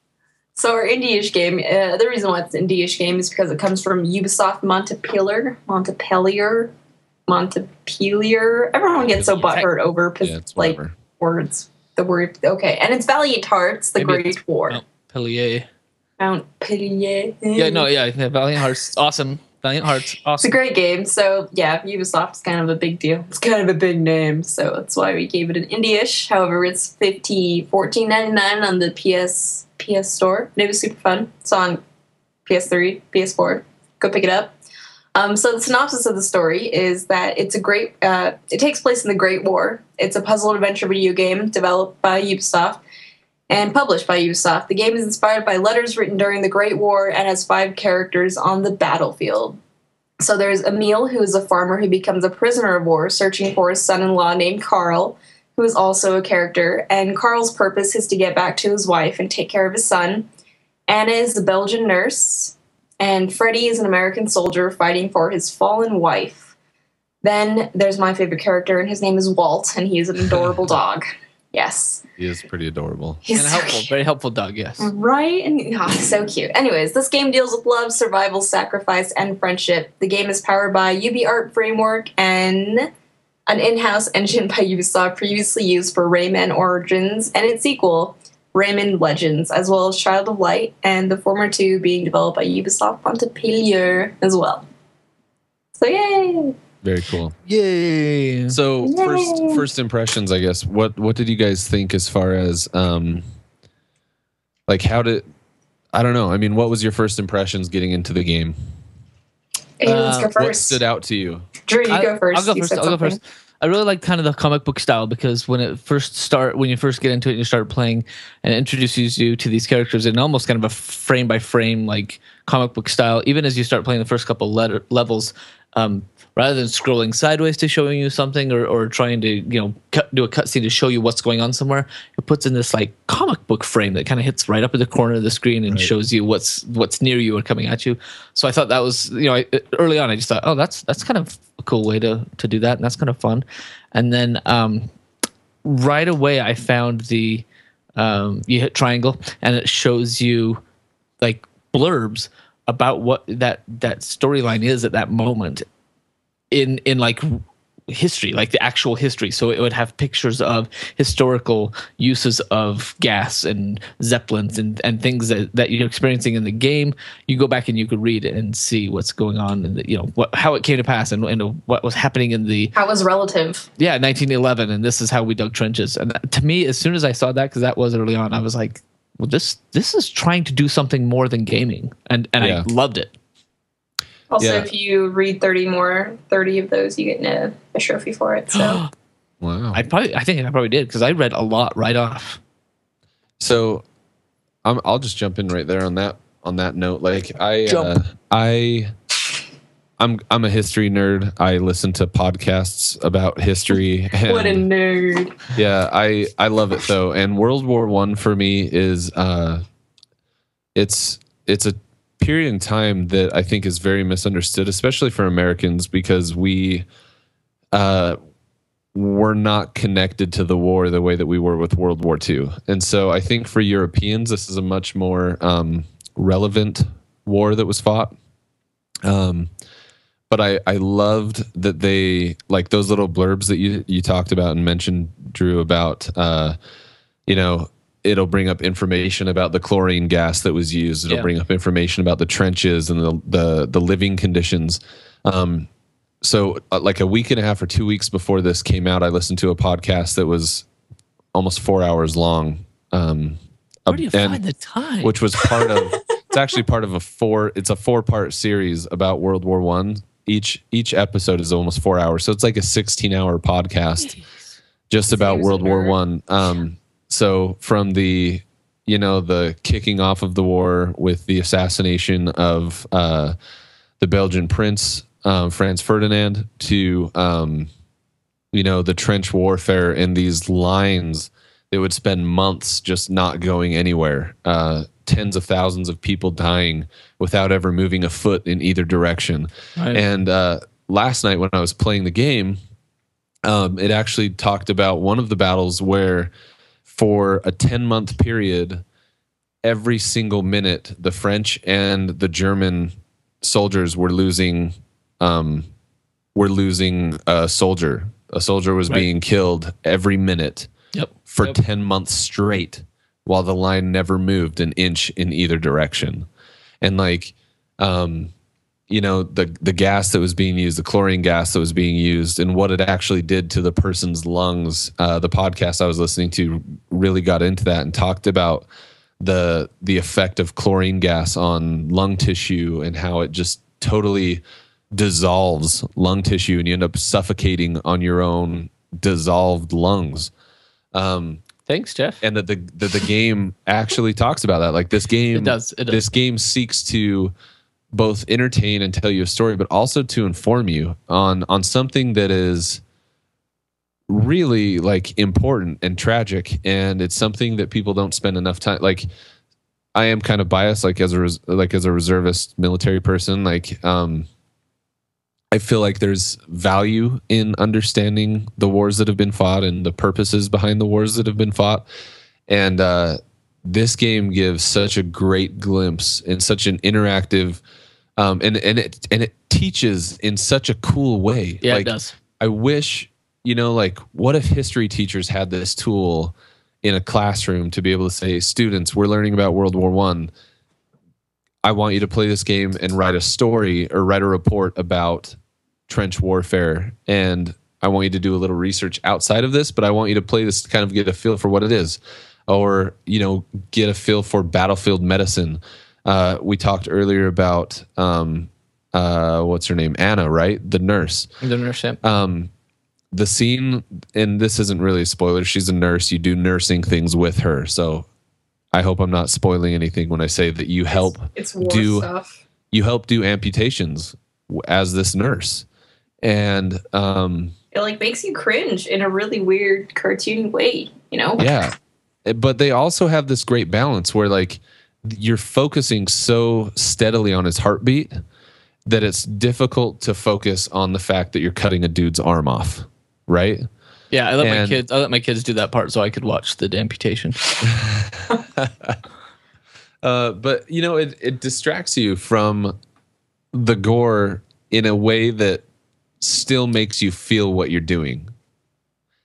So our indie-ish game, the reason why it's an indie-ish game is because it comes from Ubisoft Montpellier. Everyone gets so butthurt over words. The word, okay. And it's Valiant Hearts, The Great War. Montpellier. Yeah, Valiant Hearts. Awesome. Valiant Hearts. Awesome. It's a great game. So, yeah, Ubisoft's kind of a big deal. It's kind of a big name. So that's why we gave it an indie-ish. However, it's $14.99 on the PS Store. And it was super fun. It's on PS3, PS4. Go pick it up. So the synopsis of the story is that it takes place in the Great War. It's a puzzle adventure video game developed by Ubisoft. and published by Ubisoft. The game is inspired by letters written during the Great War and has 5 characters on the battlefield. So there's Emil, who is a farmer who becomes a prisoner of war, searching for his son-in-law named Carl, who is also a character. And Carl's purpose is to get back to his wife and take care of his son. Anna is a Belgian nurse, and Freddie is an American soldier fighting for his fallen wife. Then there's my favorite character, and his name is Walt, and he is an adorable dog. Yes. He is pretty adorable. He's helpful, very helpful dog, yes. Right? And so cute. Anyways, this game deals with love, survival, sacrifice, and friendship. The game is powered by UbiArt Framework and an in-house engine by Ubisoft previously used for Rayman Origins and its sequel, Rayman Legends, as well as Child of Light, and the former 2 being developed by Ubisoft Montpellier as well. So yay! Very cool. Yay! So first impressions, I guess. What did you guys think as far as like how did I don't know. I mean, what was your first impressions getting into the game? Hey, let's go first. What stood out to you? Drew, you go first. I'll go first. I really like kind of the comic book style because when you first get into it and you start playing and it introduces you to these characters in almost kind of a frame by frame like comic book style, even as you start playing the first couple levels, rather than scrolling sideways to showing you something or trying to do a cutscene to show you what's going on somewhere, it puts in this like comic book frame that kind of hits right up at the corner of the screen and shows you what's near you or coming at you. So I thought that was early on I just thought, oh, that's kind of a cool way to do that, and that's kind of fun. And then right away I found the you hit triangle and it shows you like blurbs about what that storyline is at that moment in like history, like the actual history. So it would have pictures of historical uses of gas and zeppelins and things that you're experiencing in the game. You go back and you could read it and see what's going on and how it came to pass and what was happening in the how it was relative. Yeah, 1911, and this is how we dug trenches. And to me, as soon as I saw that, because that was early on, I was like, well, this is trying to do something more than gaming, and I loved it. Also, if you read 30 of those, you get a trophy for it. So, wow! I think I probably did because I read a lot right off. So, I'll just jump in right there on that note. Like I'm a history nerd. I listen to podcasts about history. And, what a nerd! Yeah, I love it though. And World War I for me is it's a period in time that I think is very misunderstood, especially for Americans, because we were not connected to the war the way that we were with World War II. And so I think for Europeans, this is a much more relevant war that was fought. But I loved that they, like those little blurbs that you talked about and mentioned, Drew, about, it'll bring up information about the chlorine gas that was used. It'll bring up information about the trenches and the living conditions. So like a week and a half or 2 weeks before this came out, I listened to a podcast that was almost 4 hours long. Where do you find the time? Which was part of, it's actually part of a 4-part series about World War I. Each episode is almost 4 hours. So it's like a 16-hour podcast just about World War I. So from the kicking off of the war with the assassination of the Belgian prince, Franz Ferdinand, to the trench warfare and these lines that would spend months just not going anywhere. Tens of thousands of people dying without ever moving a foot in either direction. Right. And last night when I was playing the game, it actually talked about one of the battles where for a 10-month period, every single minute, the French and the German soldiers were losing a soldier. A soldier was being killed every minute for 10 months straight, while the line never moved an inch in either direction. And like, the gas that was being used, the chlorine gas that was being used, and what it actually did to the person's lungs. The podcast I was listening to really got into that and talked about the effect of chlorine gas on lung tissue and how it just totally dissolves lung tissue and you end up suffocating on your own dissolved lungs. Thanks, Jeff. And that the game actually talks about that. Like this game, it does. This game seeks to both entertain and tell you a story, but also to inform you on something that is really like important and tragic, and it's something that people don't spend enough time. Like, I am kind of biased, like as a reservist military person, like I feel like there's value in understanding the wars that have been fought and the purposes behind the wars that have been fought. And this game gives such a great glimpse and such an interactive, and it teaches in such a cool way. Yeah, like, it does. I wish, like, what if history teachers had this tool in a classroom to be able to say, students, we're learning about World War I. I want you to play this game and write a story or write a report about trench warfare. And I want you to do a little research outside of this, but I want you to play this to kind of get a feel for what it is, or, get a feel for battlefield medicine. We talked earlier about, what's her name? Anna, right? The nurse. The nurse, yeah. The scene, and this isn't really a spoiler, she's a nurse. You do nursing things with her. So I hope I'm not spoiling anything when I say that you help stuff. You help do amputations as this nurse. And it like makes you cringe in a really weird cartoony way, Yeah. But they also have this great balance where like you're focusing so steadily on his heartbeat that it's difficult to focus on the fact that you're cutting a dude's arm off, right? Yeah, I let my kids do that part so I could watch the amputation. But it distracts you from the gore in a way that still makes you feel what you're doing.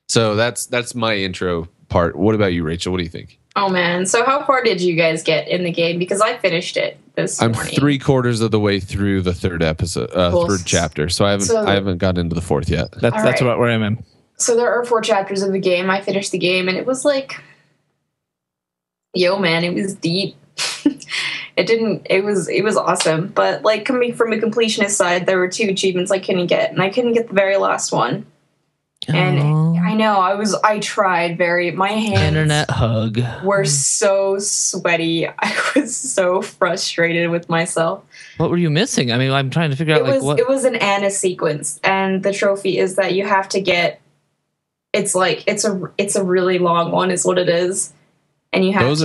So that's my intro part. What about you, Rachel? What do you think? Oh man, so how far did you guys get in the game? Because I finished it this morning. I'm 3/4 of the way through the third episode, third chapter. So I haven't gotten into the fourth yet. That's about where I'm in. So there are 4 chapters of the game. I finished the game and it was like, yo man, it was deep. It was awesome. But like coming from a completionist side, there were 2 achievements I couldn't get, and I couldn't get the very last one. And I know I tried my hands internet hug were so sweaty. I was so frustrated with myself. What were you missing? I mean, I'm trying to figure out what it was an Anna sequence, and the trophy is that you have to get. It's a really long one, is what it is, and you have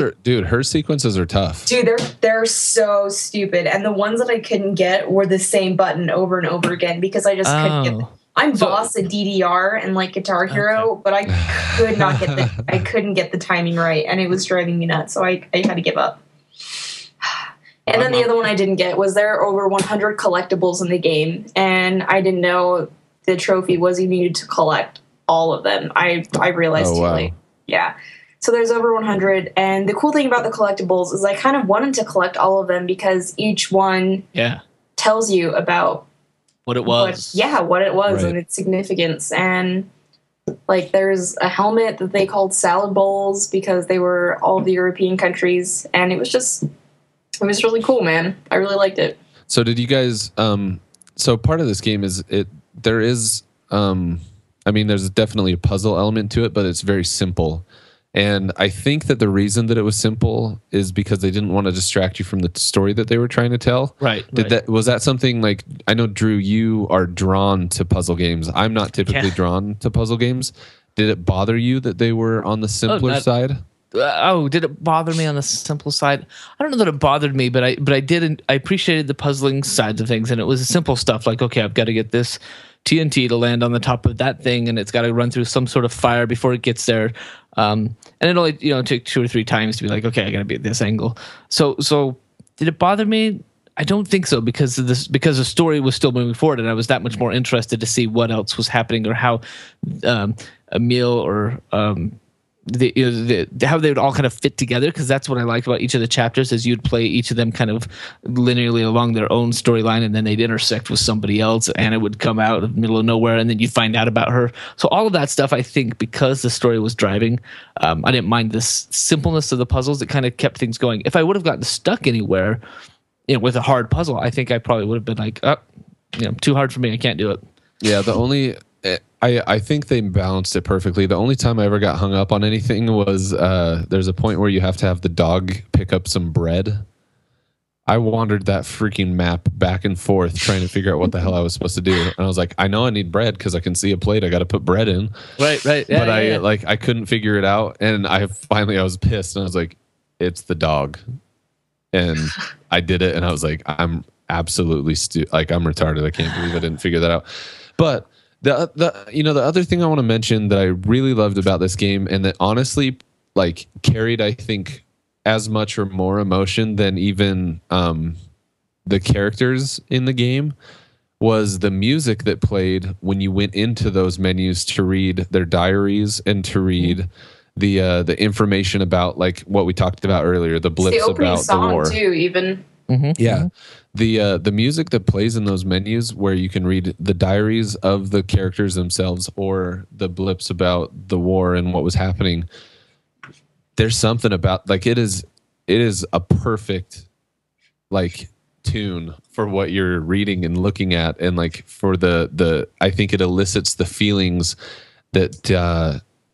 her sequences are tough. Dude, they're so stupid, and the ones that I couldn't get were the same button over and over again because I just couldn't get. I'm boss at DDR and like Guitar Hero, but I could not get I couldn't get the timing right, and it was driving me nuts. So I had to give up. And then the other one I didn't get was there are over 100 collectibles in the game, and I didn't know the trophy was you needed to collect all of them. I realized too late. Yeah. So there's over 100, and the cool thing about the collectibles is I kind of wanted to collect all of them because each one tells you about what it was. What it was and its significance. And like there's a helmet that they called salad bowls because they were all of the European countries, and it was really cool, man. I really liked it. So did you guys so part of this game is there's definitely a puzzle element to it, but it's very simple. And I think that the reason that it was simple is because they didn't want to distract you from the story that they were trying to tell. Right. Was that something like, I know, Drew, you are drawn to puzzle games. I'm not typically drawn to puzzle games. Did it bother you that they were on the simpler side? Did it bother me on the simple side? I don't know that it bothered me, but I appreciated the puzzling sides of things, and it was simple stuff like, okay, I've got to get this TNT to land on the top of that thing, and it's got to run through some sort of fire before it gets there. And it only took 2 or 3 times to be like, okay, I got to be at this angle. So did it bother me? I don't think so because the story was still moving forward, and I was that much more interested to see what else was happening or how Emil or how they would all kind of fit together, because that's what I liked about each of the chapters is you'd play each of them kind of linearly along their own storyline, and then they'd intersect with somebody else. Anna would come out of the middle of nowhere, and then you'd find out about her. So all of that stuff, I think, because the story was driving, I didn't mind this simpleness of the puzzles. It kind of kept things going. If I would have gotten stuck anywhere with a hard puzzle, I think I probably would have been like, too hard for me. I can't do it. Yeah, the only I think they balanced it perfectly. The only time I ever got hung up on anything was there's a point where you have to have the dog pick up some bread. I wandered that freaking map back and forth trying to figure out what the hell I was supposed to do. And I was like, I know I need bread because I can see a plate. I got to put bread in. Right. Yeah, but I couldn't figure it out. And I was pissed. And I was like, it's the dog. And I did it. And I was like, I'm absolutely I'm retarded. I can't believe I didn't figure that out. But the other thing I want to mention that I really loved about this game, and that honestly like carried, I think, as much or more emotion than even the characters in the game, was the music that played when you went into those menus to read their diaries and to read the information about, like what we talked about earlier, the blips about the war too, even. Yeah. The music that plays in those menus where you can read the diaries of the characters themselves or the blips about the war and what was happening. There's something about, like, it is a perfect like tune for what you're reading and looking at, and like for the I think it elicits the feelings that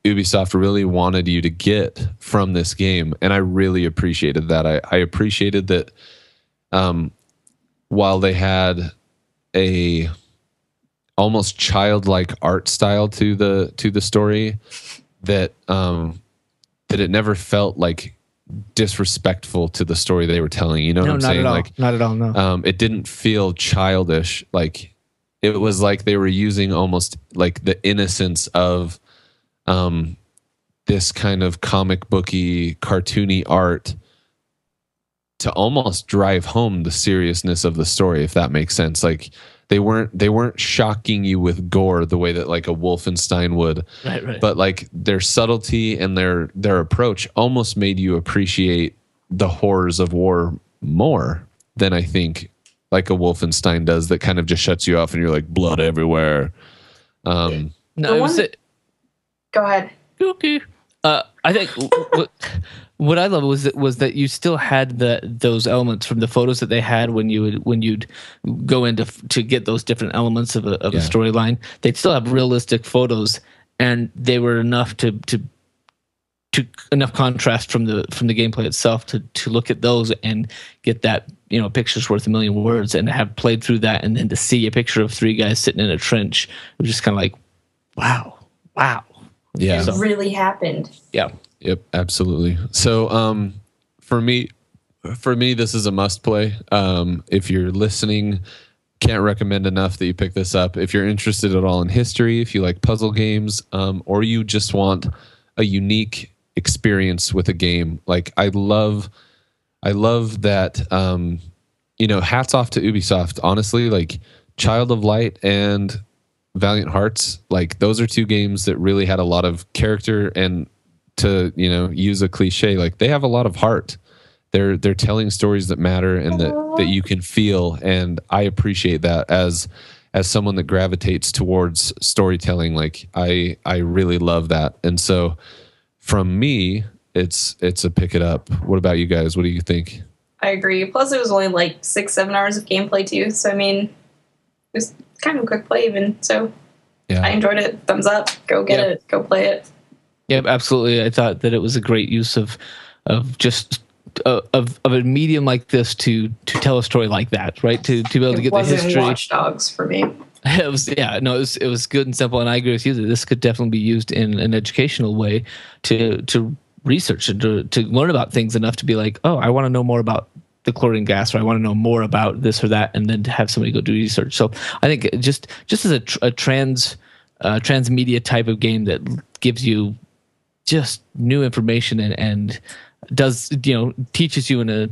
Ubisoft really wanted you to get from this game, and I really appreciated that. I appreciated that while they had a almost childlike art style to the story, that it never felt like disrespectful to the story they were telling. You know what I'm saying? Like, not at all. No. It didn't feel childish. Like, it was like they were using almost like the innocence of this kind of comic booky, cartoony art to almost drive home the seriousness of the story, if that makes sense. Like, they weren't shocking you with gore the way that like a Wolfenstein would. Right. But like their subtlety and their approach almost made you appreciate the horrors of war more than I think like a Wolfenstein does, that kind of just shuts you off and you're like, blood everywhere. No, Go ahead. Okay. I think what I love was that you still had those elements from the photos that they had when you'd go in to get those different elements of a storyline. They'd still have realistic photos, and they were enough to enough contrast from the gameplay itself to look at those and get that, you know, picture's worth a million words, and have played through that, and then to see a picture of three guys sitting in a trench, it was just kind of like, wow. Yeah, it really happened. Yeah. Yep, absolutely. So for me, this is a must play. If you're listening, can't recommend enough that you pick this up. If you're interested at all in history, if you like puzzle games, or you just want a unique experience with a game, like I love that. You know, hats off to Ubisoft. Honestly, like Child of Light and Valiant Hearts, like those are two games that really had a lot of character, and to, you know, use a cliche, like they have a lot of heart. They're telling stories that matter and that you can feel, and I appreciate that as someone that gravitates towards storytelling. Like I really love that, and so from me, it's a pick it up. What about you guys? What do you think? I agree. Plus, it was only like 6-7 hours of gameplay too, so I mean, it was kind of a quick play even. So yeah, I enjoyed it. Thumbs up. Go get it. Go play it. Yep, absolutely. I thought that it was a great use of just of a medium like this to tell a story like that, right? To be able to get the history. Watch Dogs for me. It was good and simple, and I agree with you that this could definitely be used in an educational way to research and to learn about things enough to be like, oh, I want to know more about the chlorine gas, or I want to know more about this or that, and then to have somebody go do research. So I think just as a transmedia type of game that gives you just new information and does, you know, teaches you in a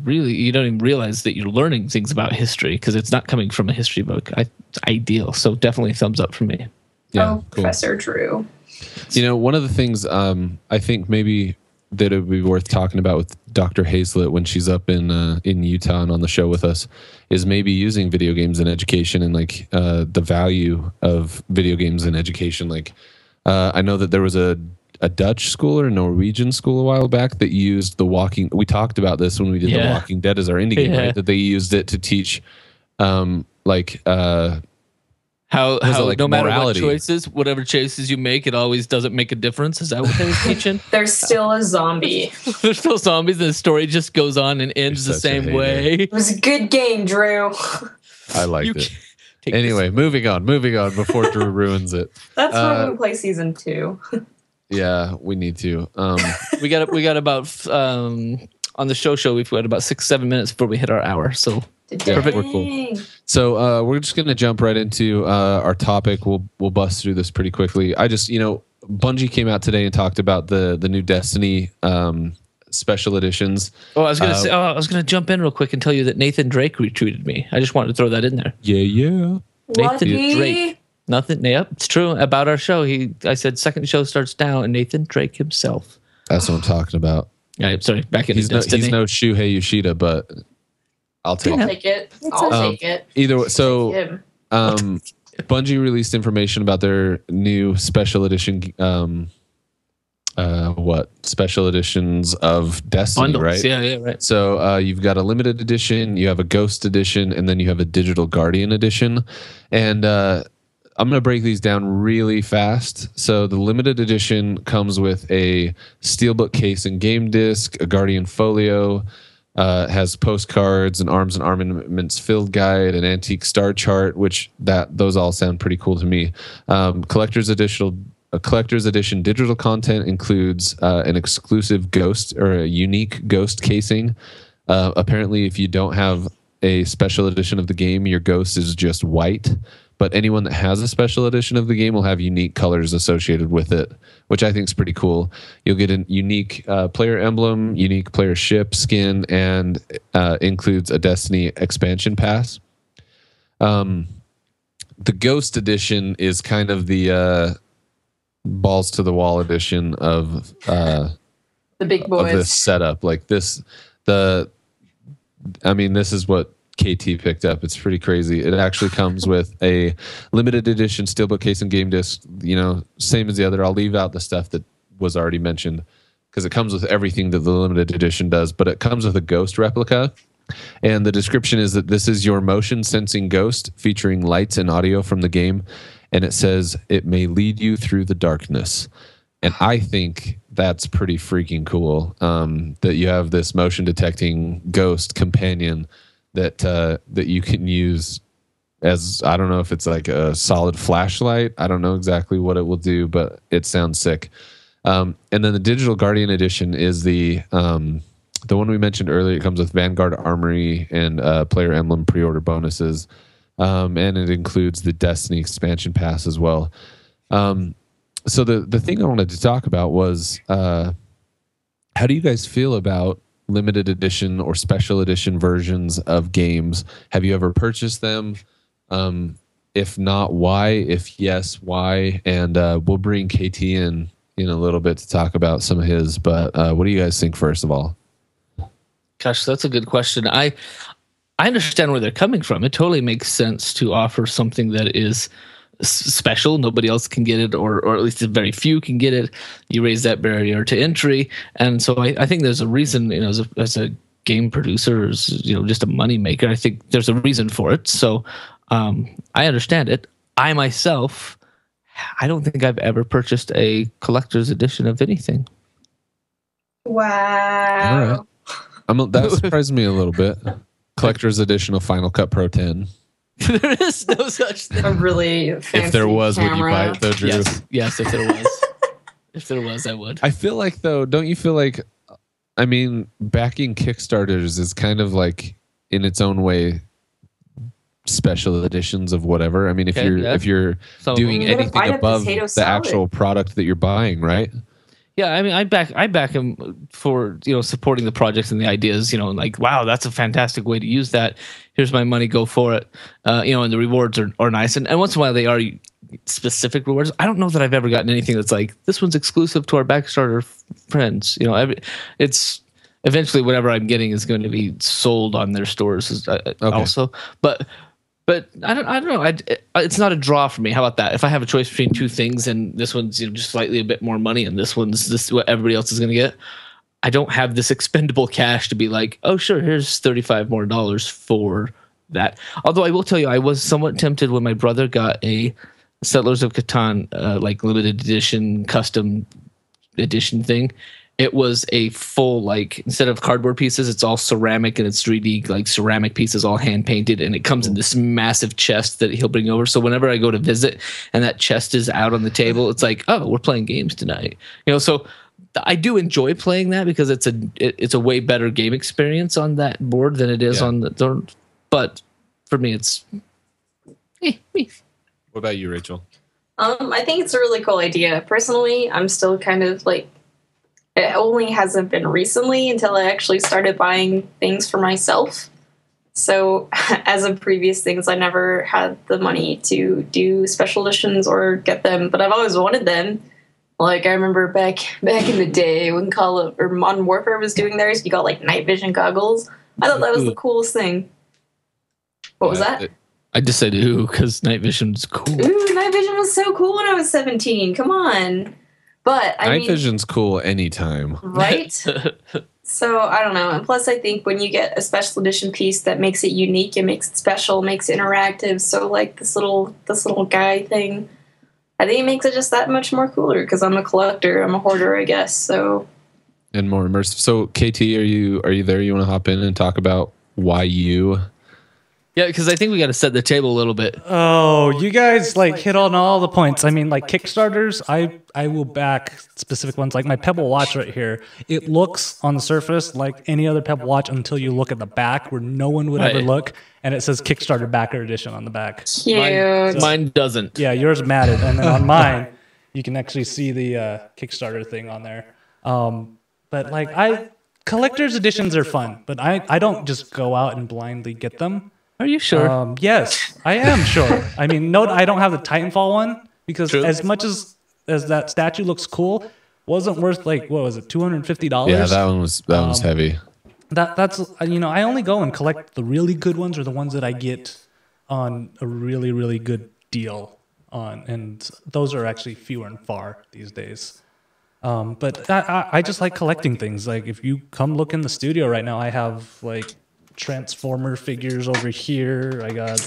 really, you don't even realize that you're learning things about history because it's not coming from a history book. It's ideal. So definitely thumbs up for me. Yeah, cool. Professor Drew. You know, one of the things I think maybe that it would be worth talking about with Dr. Hazlett when she's up in Utah and on the show with us is maybe using video games in education and like the value of video games in education. Like I know that there was a Dutch school or a Norwegian school a while back that used The Walking. We talked about this when we did The Walking Dead as our indie game, right? That they used it to teach How like no matter morality? whatever choices you make, it always doesn't make a difference. Is that what they were teaching? There's still a zombie. There's still zombies, and the story just goes on and ends You're the such a same hater. way. It was a good game, Drew. I liked You it. can't take Anyway, moving on before Drew ruins it. That's why we play season 2. Yeah, we need to. we got about on the show we've got about 6-7 minutes before we hit our hour. So Perfect. We're cool. So we're just gonna jump right into our topic. We'll bust through this pretty quickly. I just Bungie came out today and talked about the new Destiny special editions. Oh, I was gonna jump in real quick and tell you that Nathan Drake retweeted me. I just wanted to throw that in there. Yeah. Nathan Drake. Nothing. Yep, it's true about our show. I said second show starts now, and Nathan Drake himself. That's what I'm talking about. Yeah, sorry. Back in He's no Shuhei Yoshida, but I'll take it. I'll take it. Either way, so Him. Bungie released information about their new special edition. Special editions of Destiny, Bundles. right? Yeah, right. So you've got a limited edition, you have a Ghost edition, and then you have a Digital Guardian edition. And I'm going to break these down really fast. So the limited edition comes with a steelbook case and game disc, a Guardian folio, has postcards, an arms and armaments field guide, an antique star chart, which those all sound pretty cool to me. Collector's edition digital content includes an exclusive ghost or a unique ghost casing. Apparently, if you don't have a special edition of the game, your ghost is just white. But anyone that has a special edition of the game will have unique colors associated with it, which I think is pretty cool. You'll get a unique player emblem, unique player ship skin, and includes a Destiny expansion pass. The Ghost edition is kind of the balls to the wall edition of the big boys. of this setup. Like this, this is what KT picked up. It's pretty crazy. It actually comes with a limited edition steelbook case and game disc, same as the other. I'll leave out the stuff that was already mentioned because it comes with everything that the limited edition does, but it comes with a ghost replica. And the description is that this is your motion sensing ghost featuring lights and audio from the game. And it says it may lead you through the darkness. And I think that's pretty freaking cool, that you have this motion detecting ghost companion that you can use as, I don't know if it's like a solid flashlight. I don't know exactly what it will do, but it sounds sick. And then the Digital Guardian edition is the one we mentioned earlier. It comes with Vanguard Armory and player emblem pre-order bonuses. And it includes the Destiny expansion pass as well. So the thing I wanted to talk about was how do you guys feel about limited edition or special edition versions of games? Have you ever purchased them? If not, why? If yes, why? And we'll bring KT in a little bit to talk about some of his. But what do you guys think first of all? Gosh, that's a good question. I understand where they're coming from. It totally makes sense to offer something that is special. Nobody else can get it, or at least very few can get it. You raise that barrier to entry. And so I think there's a reason, as a game producer, as just a money maker, I think there's a reason for it. So I understand it. I myself, I don't think I've ever purchased a collector's edition of anything. Wow. All right. That surprised me a little bit. Collector's edition of Final Cut Pro 10. There is no such thing. A really fancy If there was, camera. would you buy it though, Drew? Yes, if there was. If there was, I would. I feel like though, don't you feel like, backing Kickstarters is kind of like in its own way special editions of whatever. If you're doing anything above the actual product that you're buying, right? Yeah, I back him for supporting the projects and the ideas. Like, wow, that's a fantastic way to use that. Here's my money, go for it. And the rewards are nice, and once in a while they are specific rewards. I don't know that I've ever gotten anything that's like, this one's exclusive to our Backstarter friends. It's eventually whatever I'm getting is going to be sold on their stores also, but. But I don't know. It's not a draw for me. How about that? If I have a choice between two things and this one's just slightly a bit more money and this one's what everybody else is going to get, I don't have this expendable cash to be like, oh sure, here's $35 more for that. Although I will tell you, I was somewhat tempted when my brother got a Settlers of Catan like limited edition, custom edition thing. It was a full, like, instead of cardboard pieces, it's all ceramic, and it's 3D, like, ceramic pieces all hand painted, and it comes in this massive chest that he'll bring over. So whenever I go to visit and that chest is out on the table, it's like, oh, we're playing games tonight. You know, so I do enjoy playing that because it's a way better game experience on that board than it is on the. But for me, it's. What about you, Rachel? I think it's a really cool idea. Personally, I'm still kind of like. It only hasn't been recently until I actually started buying things for myself. So as of previous things, I never had the money to do special editions or get them, but I've always wanted them. Like I remember back in the day when Modern Warfare was doing theirs, you got like night vision goggles. I thought that was the coolest thing. What was that? I just said ooh because night vision was cool. Ooh, night vision was so cool when I was 17. Come on. But I mean, night vision's cool anytime. Right? So I don't know. And plus I think when you get a special edition piece that makes it unique, it makes it special, makes it interactive. So like this little guy thing, I think it makes it just that much more cooler because I'm a collector, I'm a hoarder, I guess. So and more immersive. So KT, are you there? You want to hop in and talk about why you? Yeah, because I think we got to set the table a little bit. Oh, you guys like hit on all the points. I mean, like Kickstarters, I will back specific ones. Like my Pebble watch right here. It looks on the surface like any other Pebble watch until you look at the back where no one would ever look, and it says Kickstarter backer edition on the back. Cute. Mine doesn't. Yeah, yours matted, and then on mine, you can actually see the Kickstarter thing on there. But like collector's editions are fun, but I don't just go out and blindly get them. Are you sure? Yes, I am sure. I mean, note I don't have the Titanfall one because as much as that statue looks cool, wasn't worth like what was it, $250? Yeah, that one was heavy. That's I only go and collect the really good ones or the ones that I get on a really really good deal on, and those are actually fewer and far these days. But I just like collecting things. Like if you come look in the studio right now, I have like Transformer figures over here. I got,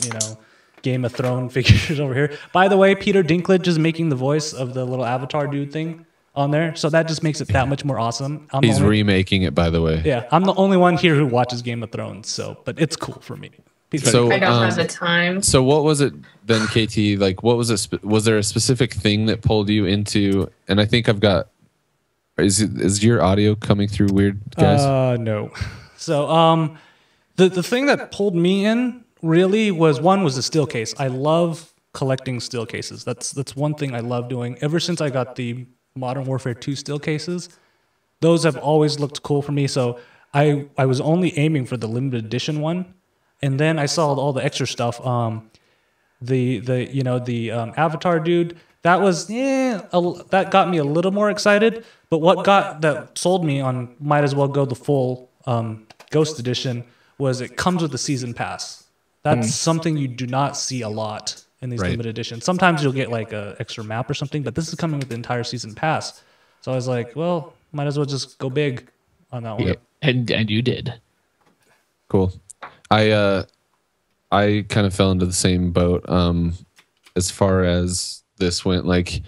Game of Thrones figures over here. By the way, Peter Dinklage is making the voice of the little avatar dude thing on there. So that just makes it that much more awesome. He's remaking it, by the way. Yeah, I'm the only one here who watches Game of Thrones. But it's cool for me. So, I don't have the time. So what was it then, KT? Like, what was it? Was there a specific thing that pulled you into? And I think I've got. Is your audio coming through weird, guys? No. So the thing that pulled me in really was the steel case. I love collecting steel cases. That's one thing I love doing. Ever since I got the Modern Warfare 2 steel cases, those have always looked cool for me. So I was only aiming for the limited edition one, and then I saw all the extra stuff. The Avatar dude. That was that got me a little more excited. But that sold me on might as well go the full Ghost edition was it comes with a season pass. That's something you do not see a lot in these limited editions. Sometimes you'll get like an extra map or something, but this is coming with the entire season pass. So I was like, well, might as well just go big on that one. Yep. And you did. Cool. I kind of fell into the same boat as far as this went. Like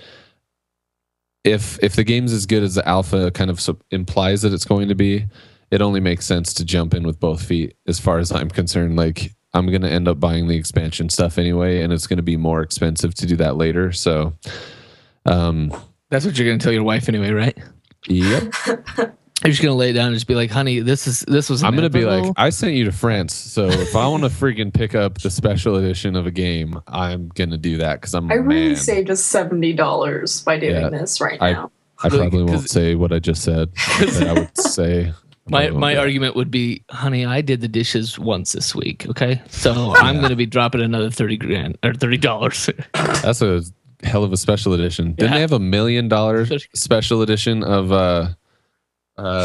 if the game's as good as the alpha kind of implies that it's going to be, it only makes sense to jump in with both feet as far as I'm concerned. Like I'm going to end up buying the expansion stuff anyway, and it's going to be more expensive to do that later. So that's what you're going to tell your wife anyway, right? Yep. You're just going to lay it down and just be like, honey, this was I'm going to be like, I sent you to France. So if I want to freaking pick up the special edition of a game, I'm going to do that because I really saved us $70 by doing this right now. I probably won't say what I just said. But I would say... My argument would be, honey, I did the dishes once this week, okay? So I'm going to be dropping another $30 or $30. That's a hell of a special edition. Didn't they have $1 million special edition of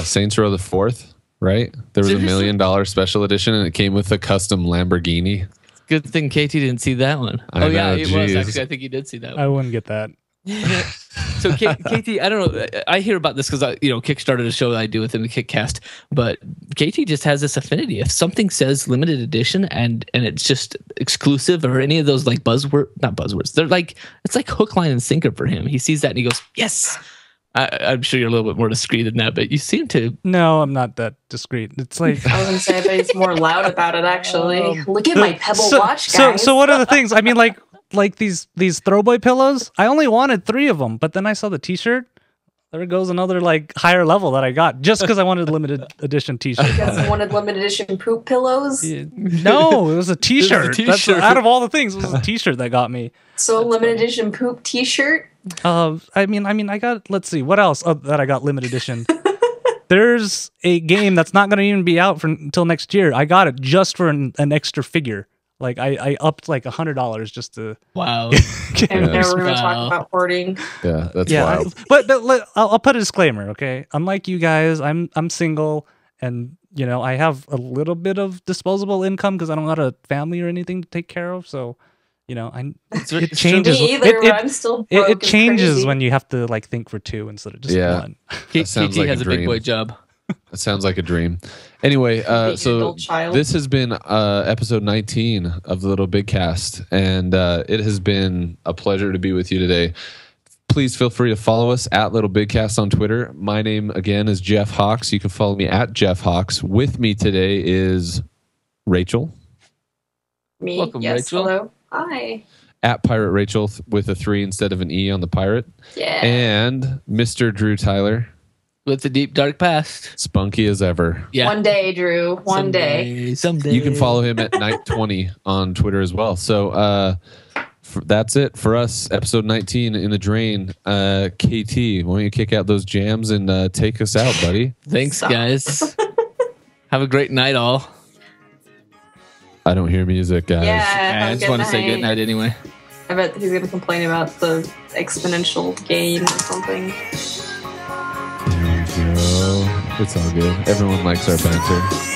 Saints Row the 4th, right? There was $1 million special edition, and it came with a custom Lamborghini. Good thing KT didn't see that one. It was actually. I think you did see that one. I wouldn't get that. So KT, I don't know. I hear about this because I, Kick started a show that I do with him, the KickCast. But KT just has this affinity. If something says limited edition and it's just exclusive or any of those like not buzzwords. They're like it's like hook, line, and sinker for him. He sees that and he goes, "Yes." I'm sure you're a little bit more discreet than that, but you seem to. No, I'm not that discreet. It's like I was gonna say, but he's more loud about it. Actually, look at my Pebble watch, guys. So what are the things? I mean, like these Throwboy pillows. I only wanted 3 of them, but then I saw the T-shirt. There goes another like higher level that I got just because I wanted limited edition T-shirt. You guys wanted limited edition poop pillows? Yeah. No, it was a T-shirt. That's out of all the things, it was a T-shirt that got me. So limited edition poop T-shirt. I mean, I got. Let's see, what else that I got limited edition. There's a game that's not going to even be out until next year. I got it just for an extra figure. Like I upped like $100 just to. Wow. And now we're going to talk about hoarding. Yeah, that's wild. But I'll put a disclaimer, okay? Unlike you guys, I'm single, and I have a little bit of disposable income because I don't have a family or anything to take care of. So, it changes. Me either, I'm still broke it changes crazy. when you have to like think for 2 instead of just one. KT like has a big dream. boy job. That sounds like a dream. Anyway, so this has been episode 19 of the LittleBigKast, and it has been a pleasure to be with you today. Please feel free to follow us at LittleBigKast on Twitter. My name, again, is Jeff Hawks. You can follow me at Jeff Hawks. With me today is Rachel. Me? Welcome, yes, Rachel. hello. Hi. At Pirate Rachel with a 3 instead of an E on the pirate. Yeah. And Mr. Drew Tyler. With the deep, dark past. Spunky as ever. Yeah. One day, Drew. One day. Someday. You can follow him at Night20 on Twitter as well. So that's it for us. Episode 19 in the drain. KT, why don't you kick out those jams and take us out, buddy? Thanks, guys. Have a great night, all. I don't hear music, guys. Yeah. I just want to say good night anyway. I bet he's going to complain about the exponential gain or something. There you go. It's all good. Everyone likes our banter.